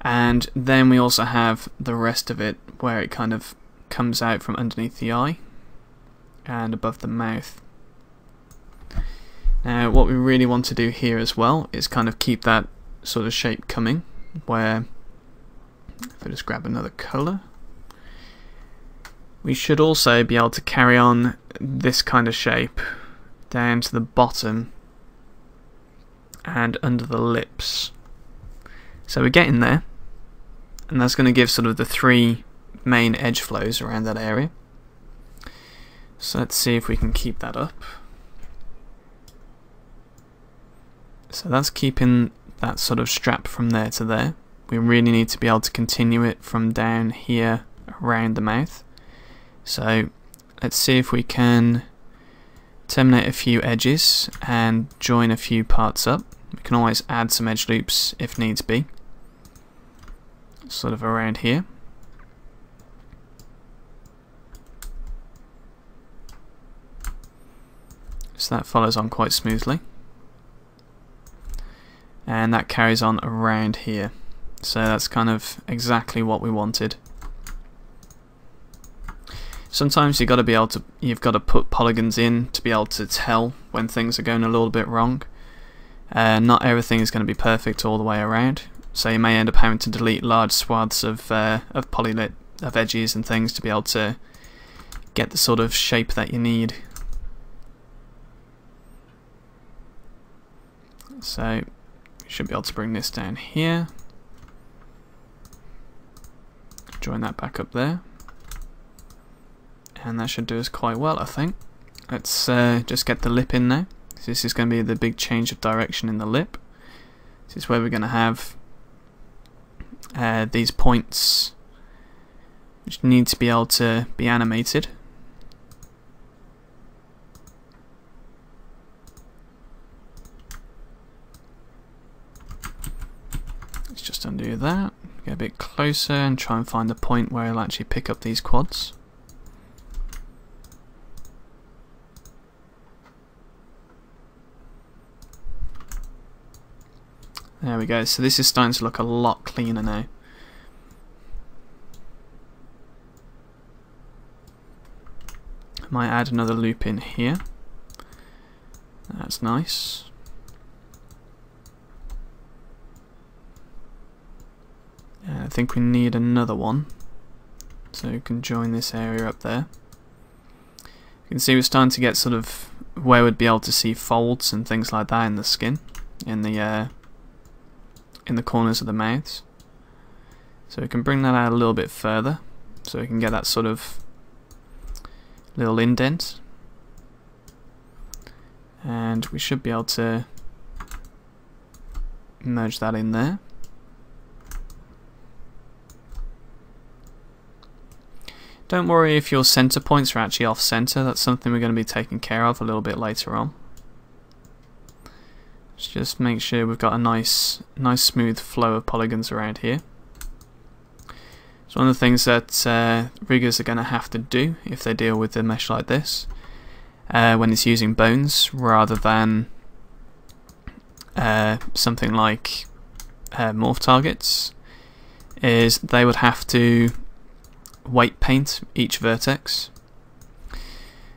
And then we also have the rest of it where it kind of comes out from underneath the eye and above the mouth. Now what we really want to do here as well is kind of keep that sort of shape coming, where if I just grab another colour, we should also be able to carry on this kind of shape down to the bottom and under the lips. So we're getting there, and that's going to give sort of the three main edge flows around that area. So let's see if we can keep that up. So that's keeping that sort of strap from there to there. We really need to be able to continue it from down here around the mouth. So let's see if we can terminate a few edges and join a few parts up. We can always add some edge loops if needs be, sort of around here. So that follows on quite smoothly, and that carries on around here. So that's kind of exactly what we wanted. Sometimes you've got to put polygons in to be able to tell when things are going a little bit wrong. Not everything is going to be perfect all the way around, so you may end up having to delete large swaths of polylit of edges and things to be able to get the sort of shape that you need. So we should be able to bring this down here. Join that back up there. And that should do us quite well, I think. Let's just get the lip in now. So this is going to be the big change of direction in the lip. This is where we're going to have these points which need to be able to be animated. Let's just undo that, get a bit closer and try and find the point where it'll actually pick up these quads. There we go, so this is starting to look a lot cleaner now. I might add another loop in here. That's nice. I think we need another one, so we can join this area up there. You can see we're starting to get sort of where we'd be able to see folds and things like that in the skin, in the corners of the mouths. So we can bring that out a little bit further, so we can get that sort of little indent, and we should be able to merge that in there. Don't worry if your center points are actually off center, that's something we're going to be taking care of a little bit later on. Let's just make sure we've got a nice smooth flow of polygons around here. So one of the things that riggers are going to have to do if they deal with a mesh like this, when it's using bones rather than something like morph targets, is they would have to weight paint each vertex.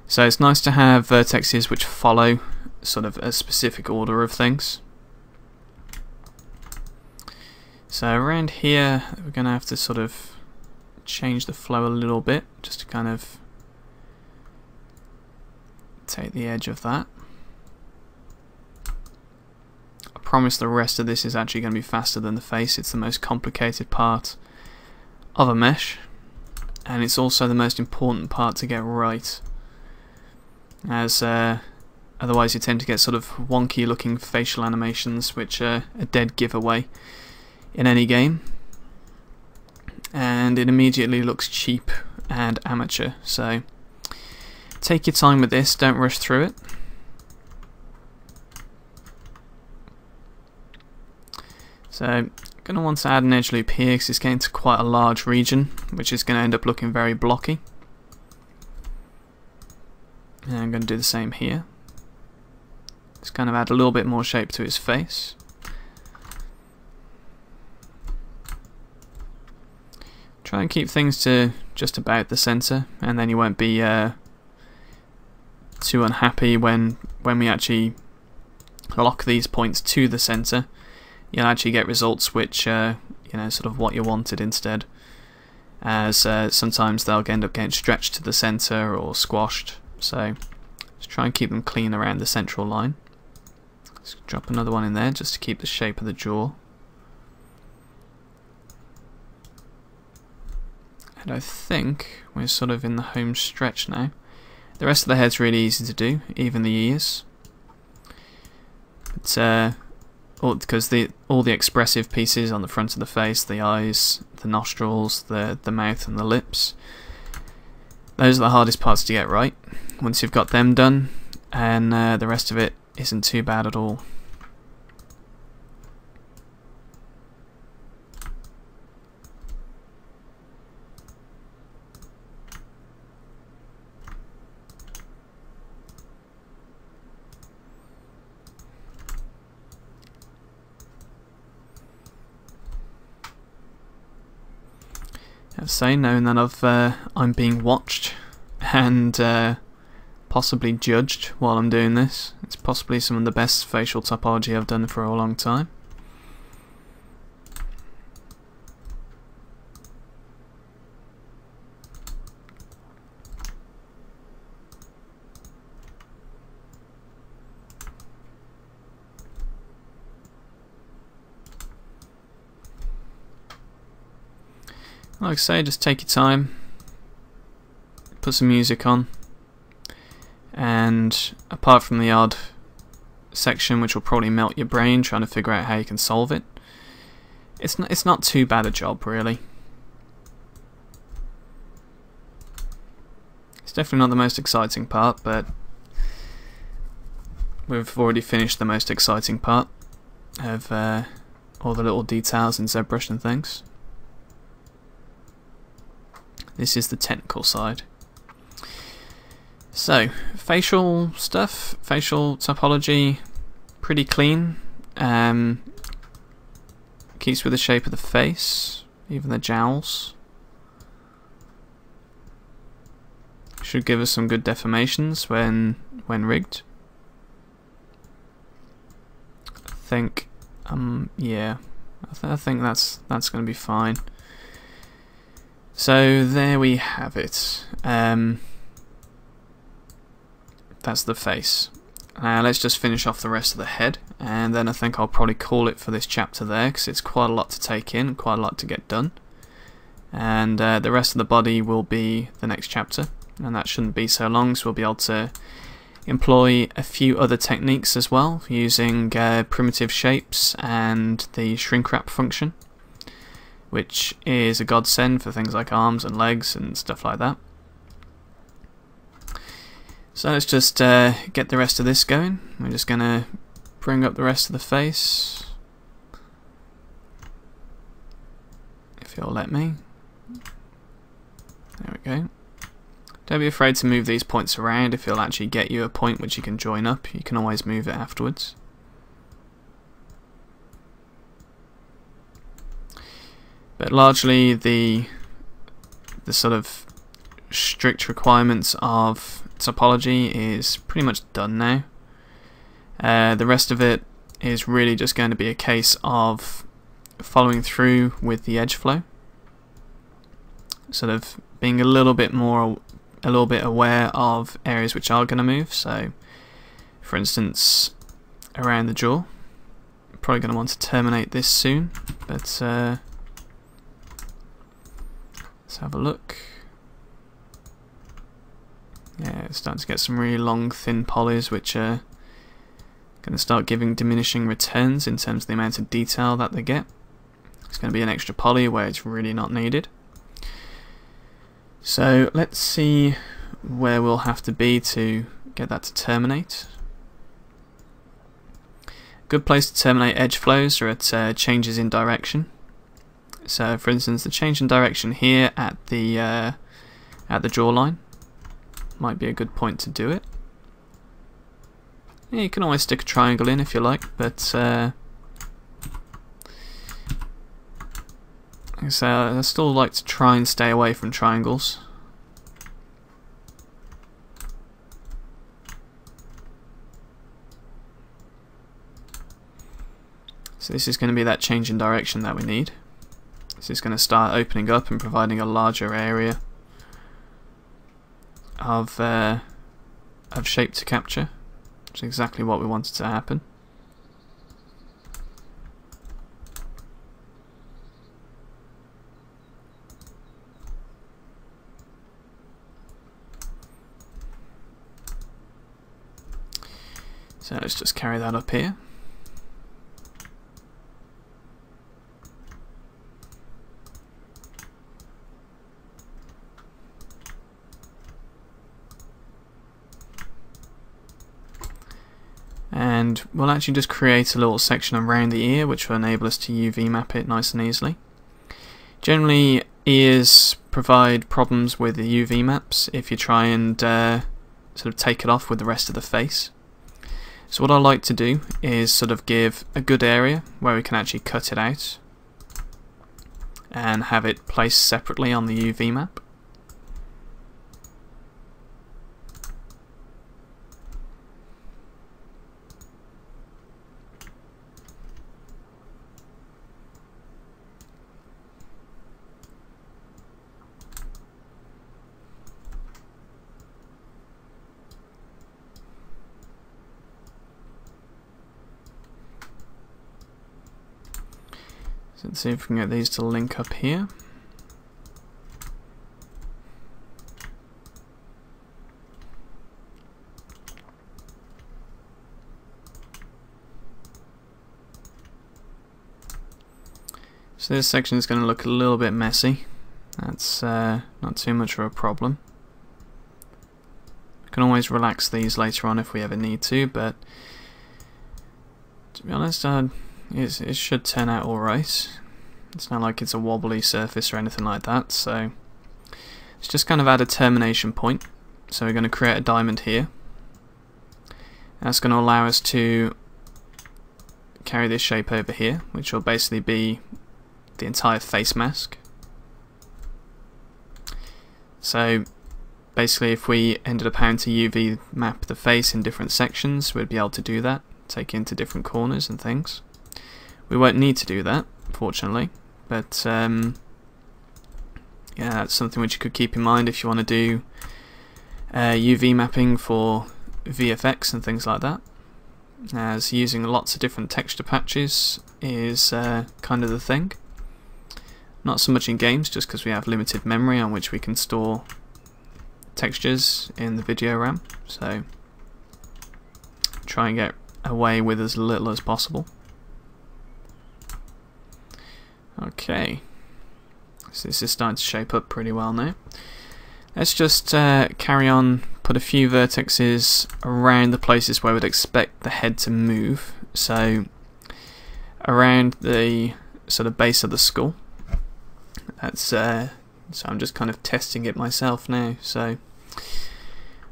So it's nice to have vertexes which follow sort of a specific order of things. So around here we're going to have to sort of change the flow a little bit just to kind of take the edge of that. I promise the rest of this is actually going to be faster than the face. It's the most complicated part of a mesh, and it's also the most important part to get right, as otherwise you tend to get sort of wonky looking facial animations which are a dead giveaway in any game, and it immediately looks cheap and amateur. So take your time with this, don't rush through it. So I'm going to want to add an edge loop here because it's getting to quite a large region, which is going to end up looking very blocky. And I'm going to do the same here. Just kind of add a little bit more shape to his face. Try and keep things to just about the center, and then you won't be too unhappy when we actually lock these points to the center. You'll actually get results which you know, sort of what you wanted instead, as sometimes they'll end up getting stretched to the center or squashed. So just try and keep them clean around the central line. Let's drop another one in there just to keep the shape of the jaw. And I think we're sort of in the home stretch now. The rest of the head's really easy to do, even the ears. But because all the expressive pieces on the front of the face, the eyes, the nostrils, the mouth and the lips, those are the hardest parts to get right. Once you've got them done, and the rest of it isn't too bad at all. I have to say, knowing that I'm being watched and possibly judged while I'm doing this, it's possibly some of the best facial topology I've done for a long time. like I say, just take your time, put some music on, and apart from the odd section which will probably melt your brain trying to figure out how you can solve it, it's not too bad a job really. It's definitely not the most exciting part, but we've already finished the most exciting part of all the little details in ZBrush and things. This is the technical side. So, facial stuff, facial topology, pretty clean. Keeps with the shape of the face, even the jowls. Should give us some good deformations when rigged. I think, yeah, I think that's going to be fine. So there we have it. That's the face. Now let's just finish off the rest of the head, and then I think I'll probably call it for this chapter there, because it's quite a lot to take in, quite a lot to get done. And the rest of the body will be the next chapter, and that shouldn't be so long, so we'll be able to employ a few other techniques as well, using primitive shapes and the shrink wrap function, which is a godsend for things like arms and legs and stuff like that. So let's just get the rest of this going. We're just going to bring up the rest of the face, if you'll let me. There we go. Don't be afraid to move these points around. If it'll actually get you a point which you can join up, you can always move it afterwards. But largely the sort of strict requirements of topology is pretty much done now. The rest of it is really just going to be a case of following through with the edge flow, sort of being a little bit aware of areas which are going to move. So for instance, around the jaw, probably going to want to terminate this soon, but let's have a look. Yeah, it's starting to get some really long, thin polys, which are going to start giving diminishing returns in terms of the amount of detail that they get. It's going to be an extra poly where it's really not needed. So let's see where we'll have to be to get that to terminate. A good place to terminate edge flows are at changes in direction. So for instance, the change in direction here at the jawline might be a good point to do it. Yeah, you can always stick a triangle in if you like, but like I say, I still like to try and stay away from triangles. So this is going to be that change in direction that we need. This is going to start opening up and providing a larger area of shape to capture, which is exactly what we wanted to happen. So let's just carry that up here. And we'll actually just create a little section around the ear which will enable us to UV map it nice and easily. Generally, ears provide problems with the UV maps if you try and sort of take it off with the rest of the face. So what I like to do is sort of give a good area where we can actually cut it out and have it placed separately on the UV map. So let's see if we can get these to link up here. So this section is going to look a little bit messy. That's not too much of a problem. We can always relax these later on if we ever need to, but to be honest, it should turn out alright. It's not like it's a wobbly surface or anything like that, so let's just kind of add a termination point. So we're going to create a diamond here. That's going to allow us to carry this shape over here, which will basically be the entire face mask. So basically if we ended up having to UV map the face in different sections, we'd be able to do that, take it into different corners and things. We won't need to do that, fortunately, but yeah, that's something which you could keep in mind if you want to do UV mapping for VFX and things like that, as using lots of different texture patches is kind of the thing. Not so much in games, just because we have limited memory on which we can store textures in the video RAM, so try and get away with as little as possible. Okay, so this is starting to shape up pretty well now. Let's just carry on, put a few vertices around the places where we'd expect the head to move. So around the sort of base of the skull. That's so I'm just kind of testing it myself now. So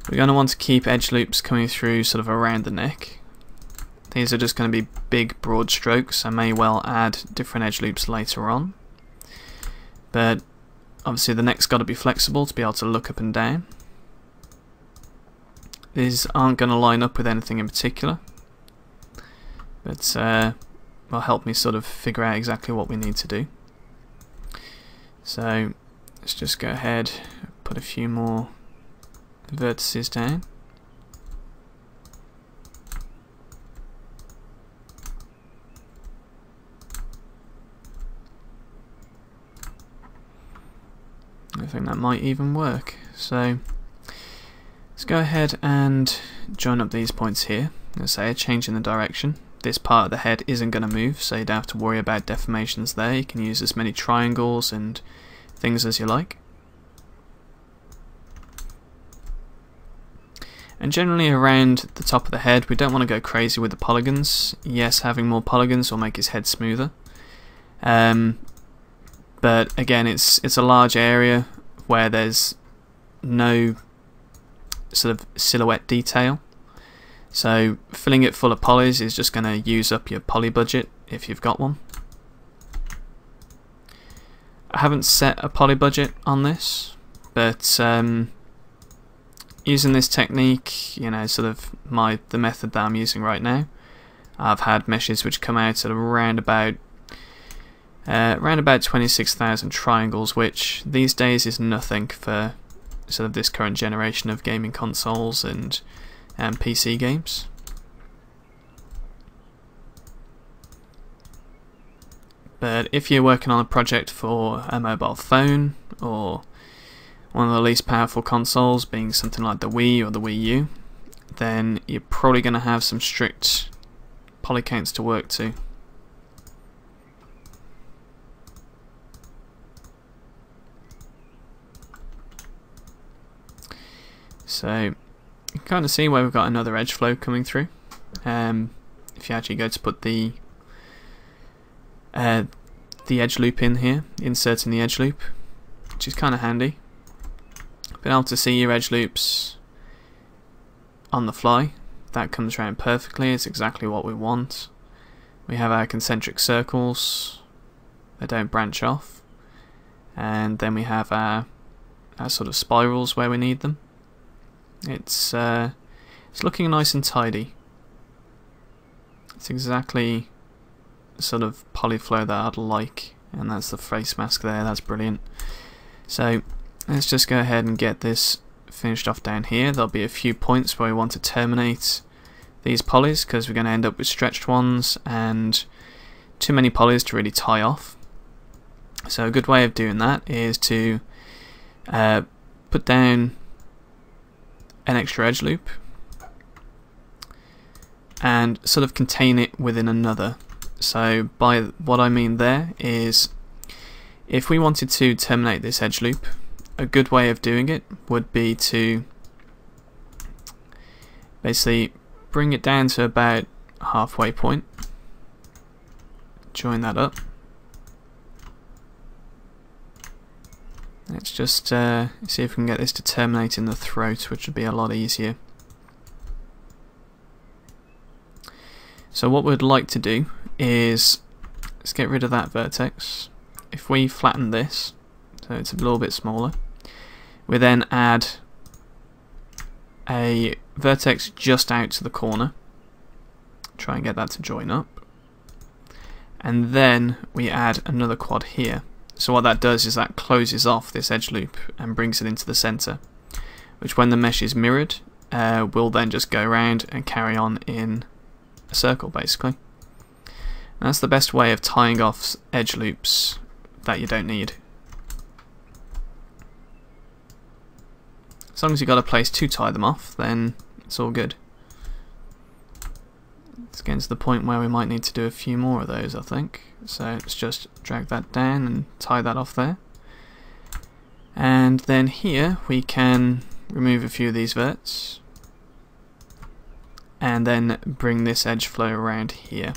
we're going to want to keep edge loops coming through sort of around the neck. These are just going to be big broad strokes. I may well add different edge loops later on, but obviously the neck's got to be flexible to be able to look up and down. These aren't going to line up with anything in particular, but will help me sort of figure out exactly what we need to do. So let's just go ahead, put a few more vertices down. I think that might even work. So let's go ahead and join up these points here. Let's say a change in the direction. This part of the head isn't going to move, so you don't have to worry about deformations there. You can use as many triangles and things as you like. And generally around the top of the head, we don't want to go crazy with the polygons. Yes, having more polygons will make his head smoother. But again, it's a large area where there's no sort of silhouette detail. So filling it full of polys is just going to use up your poly budget if you've got one. I haven't set a poly budget on this, but using this technique, you know, sort of the method that I'm using right now, I've had meshes which come out at around about 26,000 triangles, which these days is nothing for sort of this current generation of gaming consoles and PC games. But if you're working on a project for a mobile phone or one of the least powerful consoles, being something like the Wii or the Wii U, then you're probably going to have some strict poly counts to work to. So you can kind of see where we've got another edge flow coming through. If you actually go to put the edge loop in here, inserting the edge loop, which is kind of handy. Being able to see your edge loops on the fly, that comes around perfectly. It's exactly what we want. We have our concentric circles, they don't branch off, and then we have our sort of spirals where we need them. It's looking nice and tidy. It's exactly the sort of polyflow that I'd like, and that's the face mask there. That's brilliant. So let's just go ahead and get this finished off down here. There'll be a few points where we want to terminate these polys because we're going to end up with stretched ones and too many polys to really tie off. So a good way of doing that is to put down an extra edge loop and sort of contain it within another. So by what I mean there is If we wanted to terminate this edge loop, a good way of doing it would be to basically bring it down to about halfway point, join that up. Let's just see if we can get this to terminate in the throat, which would be a lot easier. So what we'd like to do is, let's get rid of that vertex. If we flatten this, so it's a little bit smaller, we then add a vertex just out to the corner, try and get that to join up, and then we add another quad here. So what that does is that closes off this edge loop and brings it into the center, which when the mesh is mirrored will then just go around and carry on in a circle basically. And that's the best way of tying off edge loops that you don't need. As long as you've got a place to tie them off, then it's all good. It's getting to the point where we might need to do a few more of those, I think. So let's just drag that down and tie that off there. And then here we can remove a few of these verts and then bring this edge flow around here.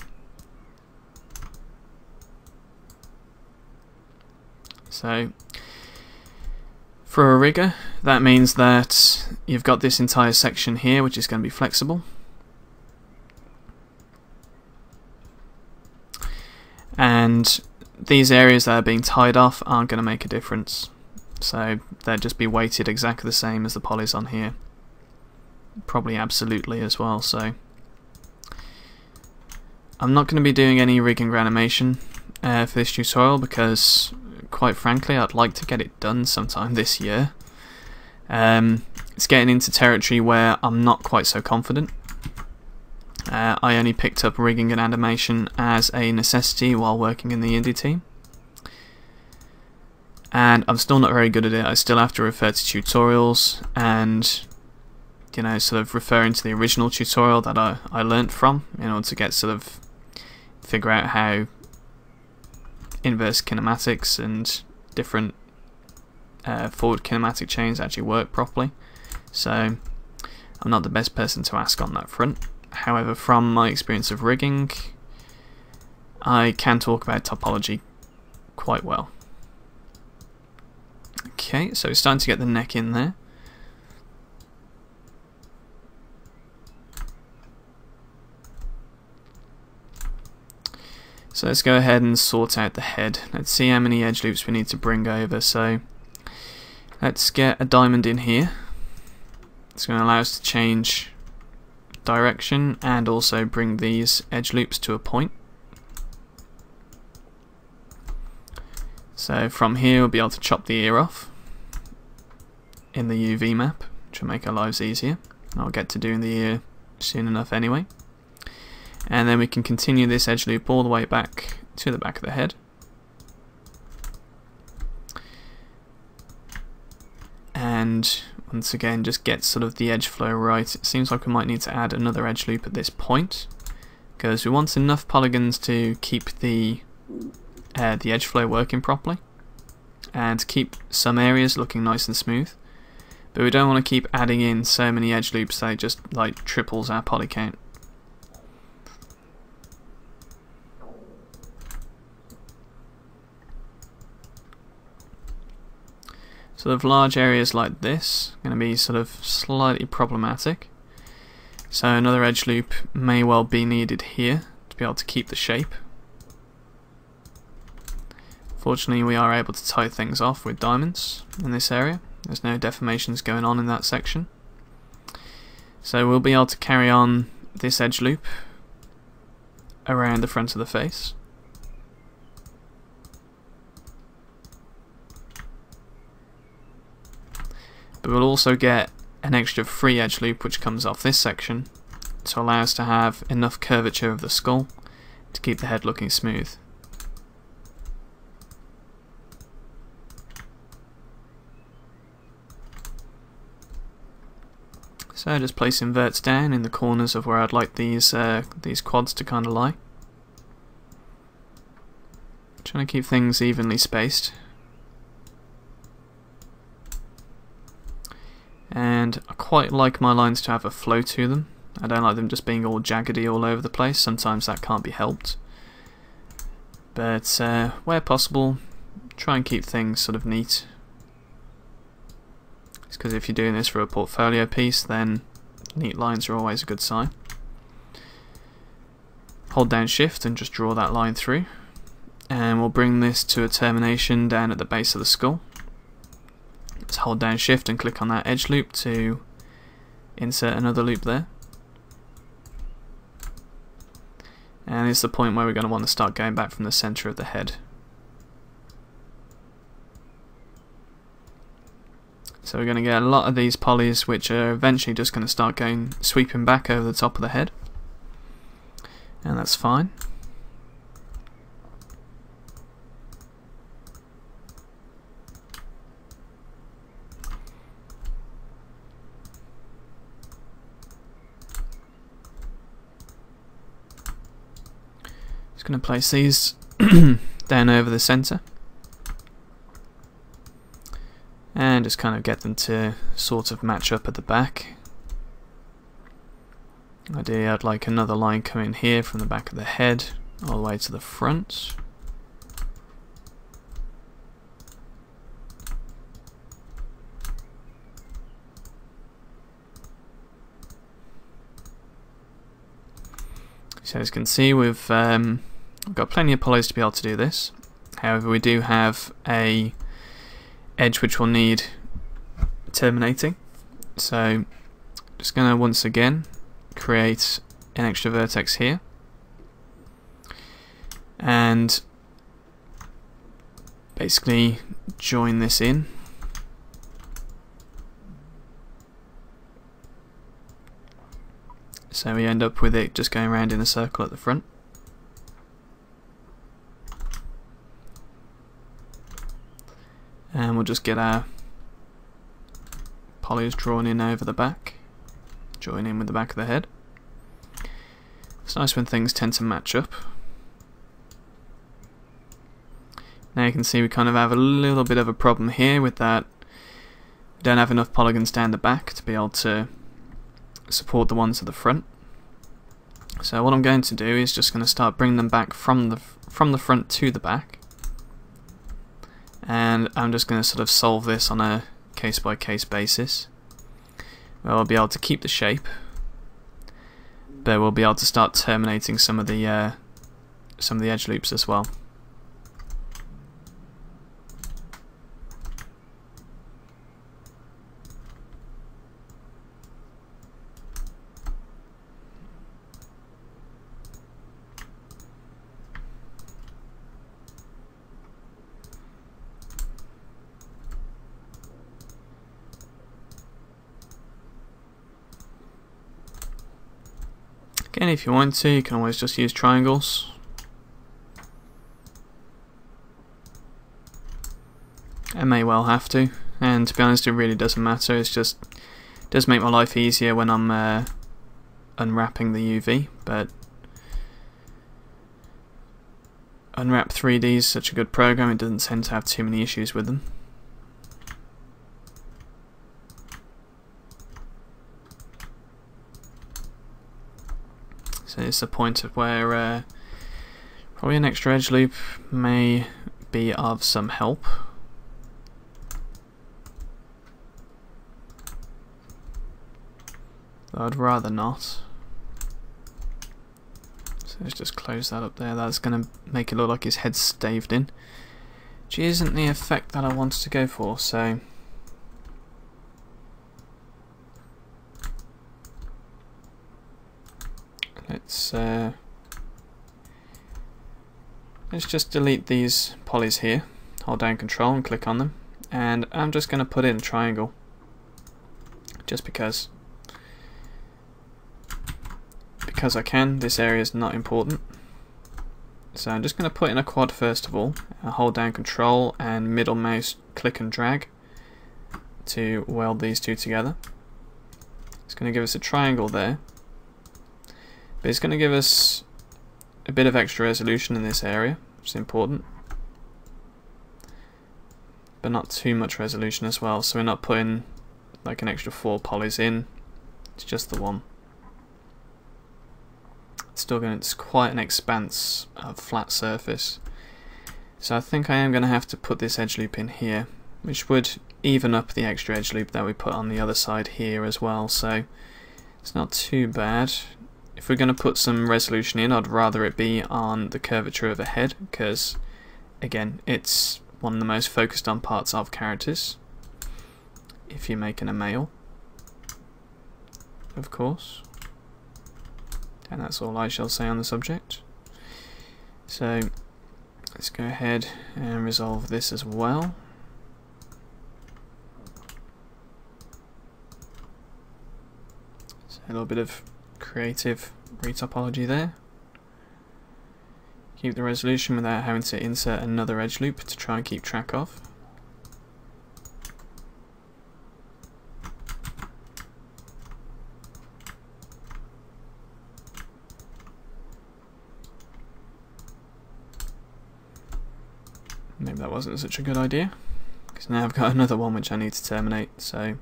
So for a rigger, that means that you've got this entire section here which is going to be flexible. And these areas that are being tied off aren't going to make a difference. So they'll just be weighted exactly the same as the polys on here. Probably absolutely as well. So I'm not going to be doing any rigging or animation for this tutorial because, quite frankly, I'd like to get it done sometime this year. It's getting into territory where I'm not quite so confident. I only picked up rigging and animation as a necessity while working in the indie team, and I'm still not very good at it. I still have to refer to tutorials and, you know, sort of referring to the original tutorial that I learnt from in order to get figure out how inverse kinematics and different forward kinematic chains actually work properly. So I'm not the best person to ask on that front. However, from my experience of rigging, I can talk about topology quite well. Okay, so it's starting to get the neck in there. So let's go ahead and sort out the head. Let's see how many edge loops we need to bring over. So let's get a diamond in here. It's going to allow us to change direction and also bring these edge loops to a point. So from here we'll be able to chop the ear off in the UV map, which will make our lives easier. I'll get to doing the ear soon enough anyway. And then we can continue this edge loop all the way back to the back of the head. And once again, just get sort of the edge flow right. It seems like we might need to add another edge loop at this point, because we want enough polygons to keep the edge flow working properly and keep some areas looking nice and smooth. But we don't want to keep adding in so many edge loops that it just like triples our poly count. Sort of large areas like this are going to be sort of slightly problematic. So another edge loop may well be needed here to be able to keep the shape. Fortunately, we are able to tie things off with diamonds in this area. There's no deformations going on in that section. So we'll be able to carry on this edge loop around the front of the face. But we'll also get an extra free edge loop which comes off this section to allow us to have enough curvature of the skull to keep the head looking smooth. So just place inverts down in the corners of where I'd like these quads to kind of lie. Trying to keep things evenly spaced and I quite like my lines to have a flow to them. I don't like them just being all jaggedy all over the place. Sometimes that can't be helped, but where possible, try and keep things sort of neat. It's because if you're doing this for a portfolio piece, then neat lines are always a good sign. Hold down shift and just draw that line through, and we'll bring this to a termination down at the base of the skull. Let's hold down shift and click on that edge loop to insert another loop there. And it's the point where we're going to want to start going back from the center of the head. So we're going to get a lot of these polys which are eventually just going to start going sweeping back over the top of the head, and that's fine. Just going to place these down over the center and just kind of get them to sort of match up at the back. Ideally I'd like another line coming here from the back of the head all the way to the front. So as you can see, we've got plenty of polys to be able to do this. However, we do have a edge which will need terminating. So just going to once again create an extra vertex here, and basically join this in. So we end up with it just going around in a circle at the front. And we'll just get our polys drawn in over the back, join in with the back of the head. It's nice when things tend to match up. Now you can see we kind of have a little bit of a problem here with that. We don't have enough polygons down the back to be able to support the ones at the front. So what I'm going to do is just going to start bringing them back from the front to the back, and I'm just going to sort of solve this on a case by case basis. We'll be able to keep the shape, but we'll be able to start terminating some of the edge loops as well. Again, if you want to, you can always just use triangles. I may well have to, and to be honest, it really doesn't matter. It does make my life easier when I'm unwrapping the UV, but Unwrap 3D is such a good program, it doesn't tend to have too many issues with them. So it's a point of where probably an extra edge loop may be of some help. Though I'd rather not. So let's just close that up there. That's going to make it look like his head's staved in, which isn't the effect that I wanted to go for. So let's just delete these polys here. Hold down Control and click on them, and I'm just going to put in a triangle, just because I can. This area is not important, so I'm just going to put in a quad first of all. I'll hold down Control and middle mouse click and drag to weld these two together. It's going to give us a triangle there, but it's going to give us a bit of extra resolution in this area, which is important, but not too much resolution as well, so we're not putting like an extra 4 polys in. It's just the one. It's quite an expanse of flat surface. So I think I am going to have to put this edge loop in here, which would even up the extra edge loop that we put on the other side here as well, so it's not too bad. If we're going to put some resolution in, I'd rather it be on the curvature of a head, because again, it's one of the most focused on parts of characters, if you're making a male, of course. And that's all I shall say on the subject. So let's go ahead and resolve this as well. So a little bit of creative retopology there. Keep the resolution without having to insert another edge loop to try and keep track of. Maybe that wasn't such a good idea, because now I've got another one which I need to terminate, so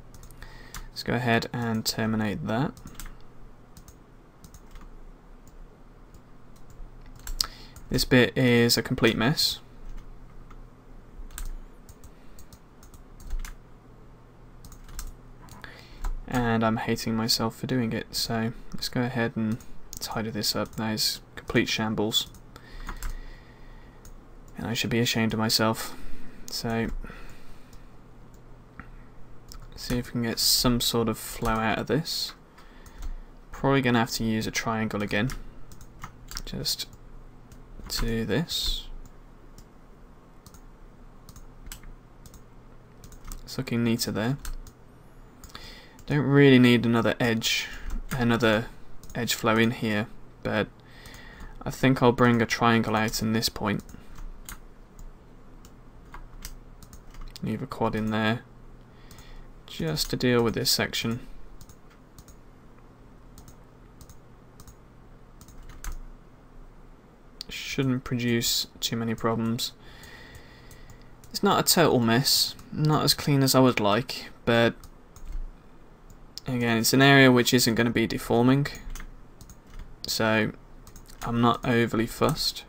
let's go ahead and terminate that. This bit is a complete mess. And I'm hating myself for doing it, so let's go ahead and tidy this up. That is complete shambles. And I should be ashamed of myself. So see if we can get some sort of flow out of this. Probably going to have to use a triangle again, just to do this. It's looking neater there. Don't really need another edge flow in here, but I think I'll bring a triangle out in this point. Leave a quad in there just to deal with this section. Shouldn't produce too many problems. It's not a total mess, not as clean as I would like, but again, it's an area which isn't going to be deforming, so I'm not overly fussed.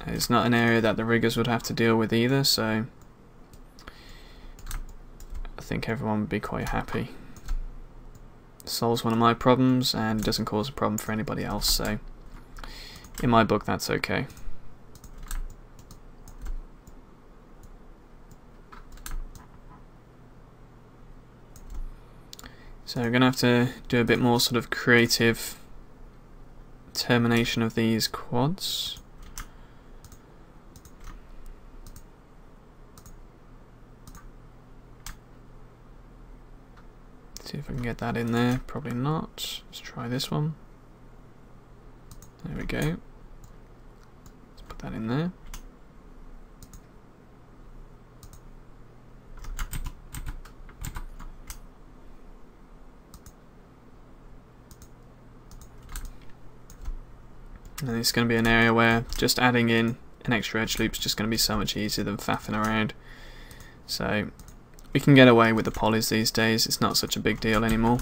It's not an area that the riggers would have to deal with either, so I think everyone would be quite happy. It solves one of my problems and doesn't cause a problem for anybody else, so in my book that's okay. So we're going to have to do a bit more sort of creative termination of these quads. See if I can get that in there. Probably not. Let's try this one. There we go. Let's put that in there. And it's going to be an area where just adding in an extra edge loop is just going to be so much easier than faffing around. So we can get away with the polys these days, it's not such a big deal anymore.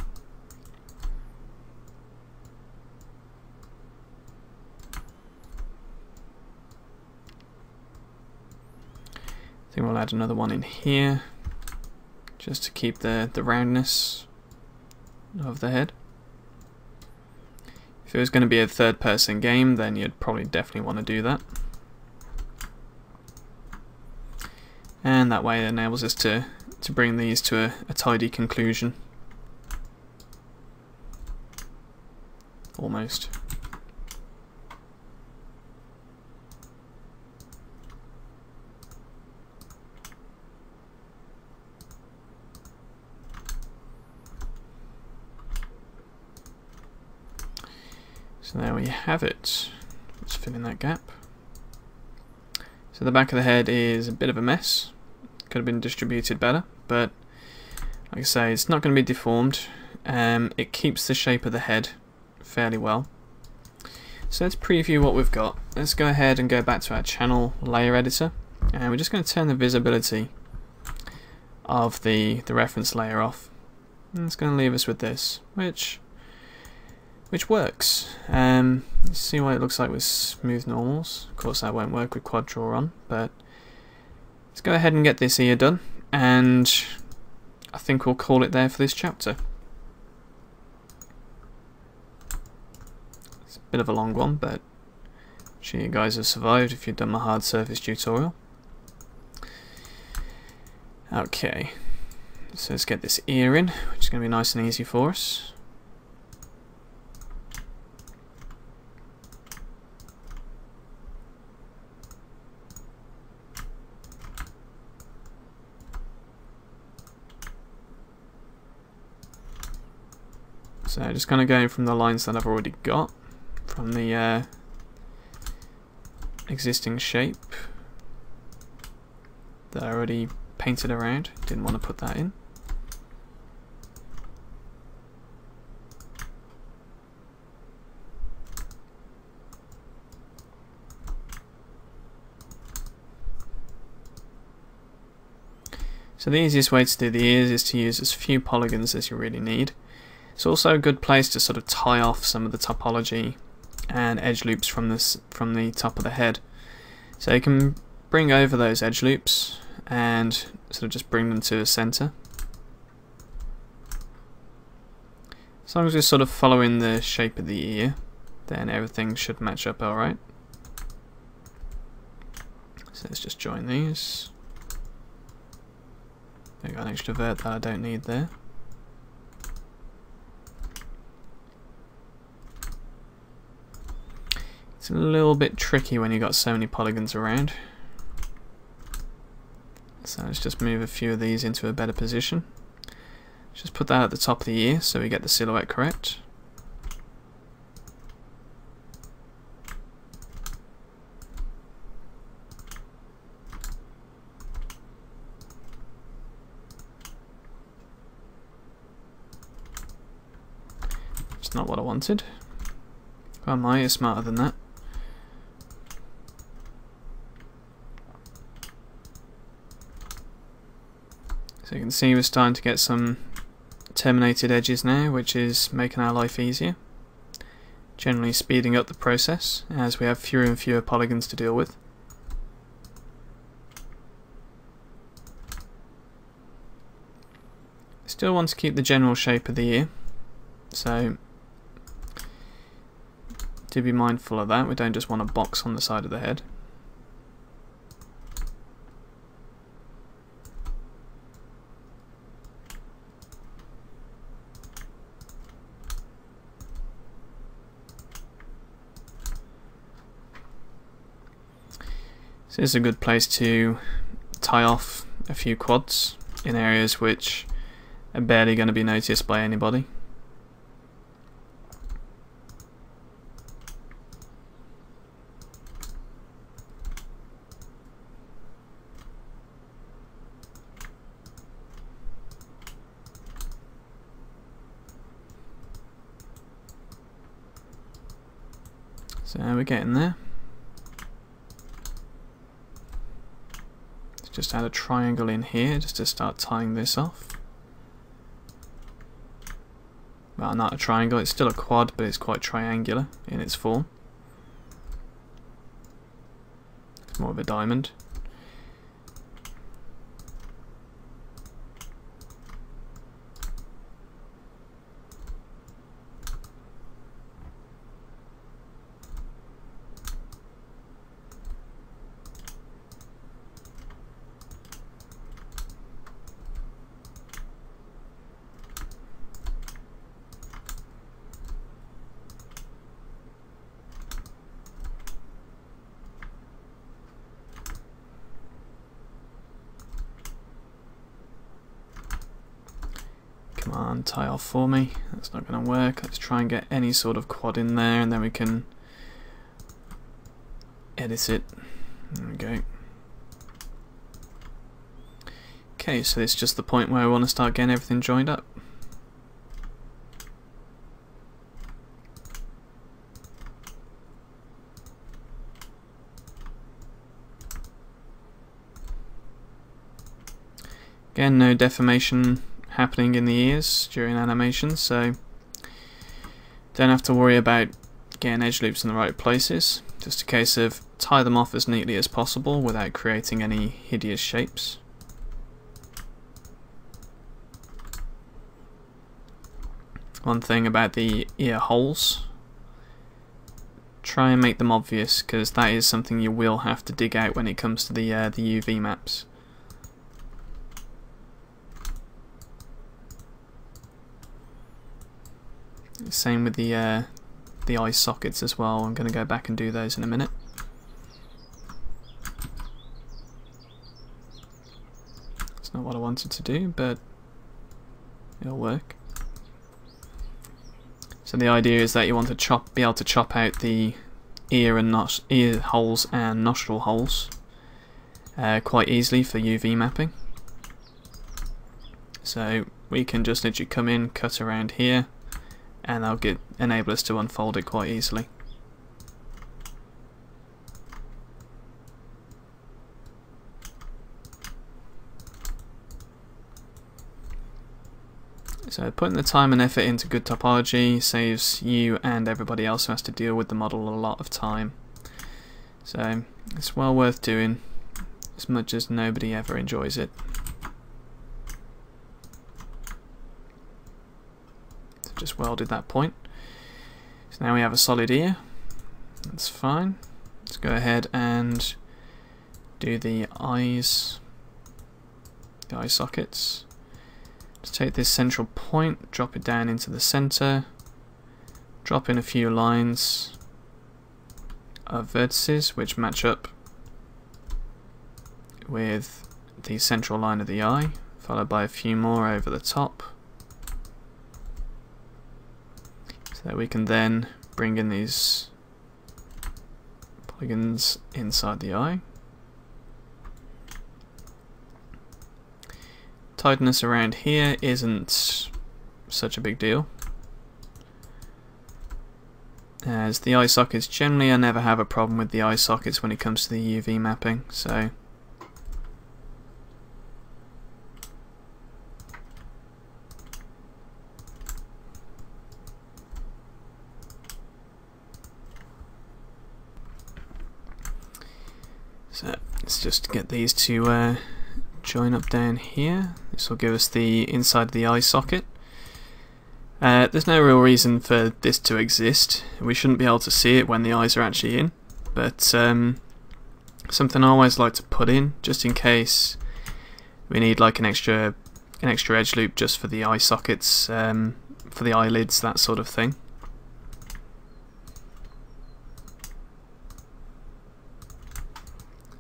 I think we'll add another one in here, just to keep the roundness of the head. If it was going to be a third-person game, then you'd probably definitely want to do that. And that way it enables us to bring these to a tidy conclusion. Almost. So there we have it. Let's fill in that gap. So the back of the head is a bit of a mess. Could have been distributed better, but like I say, it's not going to be deformed. It keeps the shape of the head fairly well. So let's preview what we've got. Let's go ahead and go back to our channel layer editor, and we're just going to turn the visibility of the reference layer off. And it's going to leave us with this, which works. Let's see what it looks like with smooth normals. Of course that won't work with quad draw on, but let's go ahead and get this ear done, and I think we'll call it there for this chapter. It's a bit of a long one, but I'm sure you guys have survived if you've done my hard surface tutorial. Okay, so let's get this ear in, which is going to be nice and easy for us. So just kind of going from the lines that I've already got from the existing shape that I already painted around. Didn't want to put that in. So the easiest way to do the ears is to use as few polygons as you really need. It's also a good place to sort of tie off some of the topology and edge loops from the top of the head. So you can bring over those edge loops and sort of just bring them to the center. As long as we're sort of following the shape of the ear, then everything should match up alright. So let's just join these. I got an extra vert that I don't need there. It's a little bit tricky when you've got so many polygons around. So let's just move a few of these into a better position. Just put that at the top of the ear so we get the silhouette correct. It's not what I wanted. Oh, my ear's smarter than that. So you can see we're starting to get some terminated edges now, which is making our life easier. Generally speeding up the process as we have fewer and fewer polygons to deal with. Still want to keep the general shape of the ear, so do be mindful of that. We don't just want a box on the side of the head. So this is a good place to tie off a few quads in areas which are barely going to be noticed by anybody. So we're getting there. Just add a triangle in here just to start tying this off. Well, not a triangle, it's still a quad, but it's quite triangular in its form. It's more of a diamond. Come on, tie off for me. That's not going to work. Let's try and get any sort of quad in there and then we can edit it. There we go. Okay, so it's just the point where I want to start getting everything joined up. Again, no deformation happening in the ears during animation, so don't have to worry about getting edge loops in the right places. Just a case of tie them off as neatly as possible without creating any hideous shapes. One thing about the ear holes, try and make them obvious, because that is something you will have to dig out when it comes to the UV maps. Same with the eye sockets as well. I'm going to go back and do those in a minute. That's not what I wanted to do, but it'll work. So the idea is that you want to be able to chop out the ear holes and nostril holes quite easily for UV mapping. So we can just literally come in, cut around here, and that'll enable us to unfold it quite easily. So putting the time and effort into good topology saves you and everybody else who has to deal with the model a lot of time. So it's well worth doing, as much as nobody ever enjoys it. So just welded that point. So now we have a solid ear. That's fine. Let's go ahead and do the eyes, the eye sockets. Let's take this central point, drop it down into the center, drop in a few lines of vertices which match up with the central line of the eye, followed by a few more over the top. So that we can then bring in these polygons inside the eye. Tightness around here isn't such a big deal, as the eye sockets generally, I never have a problem with the eye sockets when it comes to the UV mapping, so let's just get these to join up down here. This will give us the inside of the eye socket. There's no real reason for this to exist. We shouldn't be able to see it when the eyes are actually in, but something I always like to put in, just in case we need like an extra edge loop just for the eye sockets, for the eyelids, that sort of thing.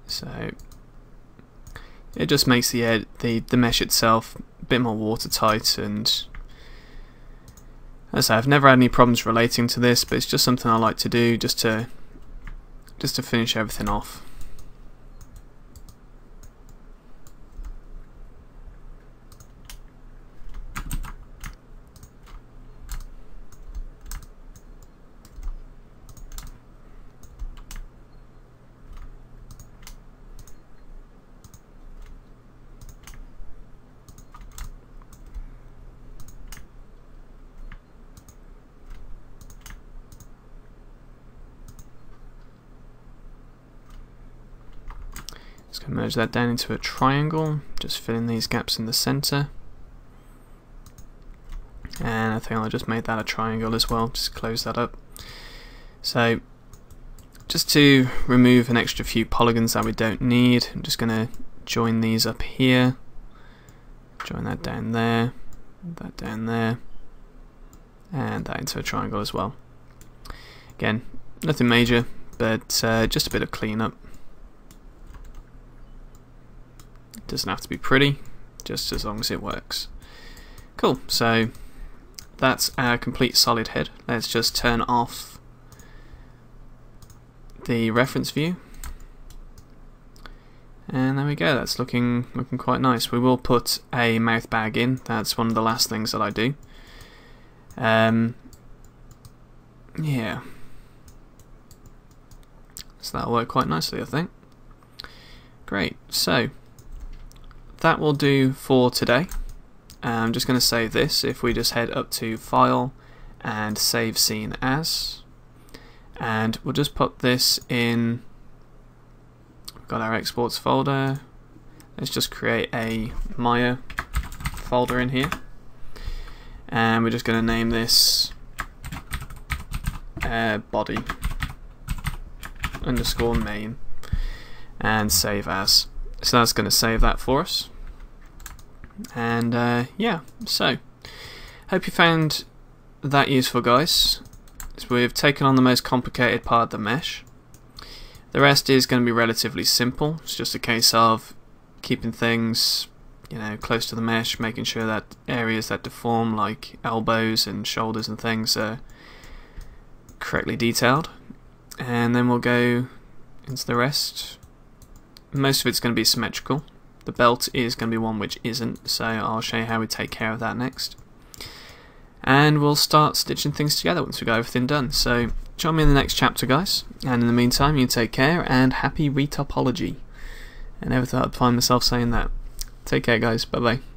So it just makes the mesh itself a bit more watertight, and as I say, I've never had any problems relating to this, but it's just something I like to do just to finish everything off. Just going to merge that down into a triangle, just fill in these gaps in the center. And I think I'll just make that a triangle as well, just close that up. So just to remove an extra few polygons that we don't need, I'm just going to join these up here, join that down there, that down there, and that into a triangle as well. Again, nothing major, but just a bit of cleanup. Doesn't have to be pretty, just as long as it works. Cool, so that's our complete solid head. Let's just turn off the reference view. And there we go, that's looking quite nice. We will put a mouth bag in, that's one of the last things that I do. Yeah. So that'll work quite nicely, I think. Great, so that will do for today. I'm just going to save this. If we just head up to File and Save Scene As, and we'll just put this in. We've got our exports folder. Let's just create a Maya folder in here, and we're just going to name this body underscore main and save as. So that's going to save that for us. And yeah, so hope you found that useful, guys. So we've taken on the most complicated part of the mesh. The rest is going to be relatively simple. It's just a case of keeping things, you know, close to the mesh, making sure that areas that deform, like elbows and shoulders and things, are correctly detailed. And then we'll go into the rest. Most of it's going to be symmetrical. The belt is going to be one which isn't, so I'll show you how we take care of that next. And we'll start stitching things together once we got everything done. So join me in the next chapter, guys, and in the meantime you take care and happy retopology. I never thought I'd find myself saying that. Take care, guys. Bye bye.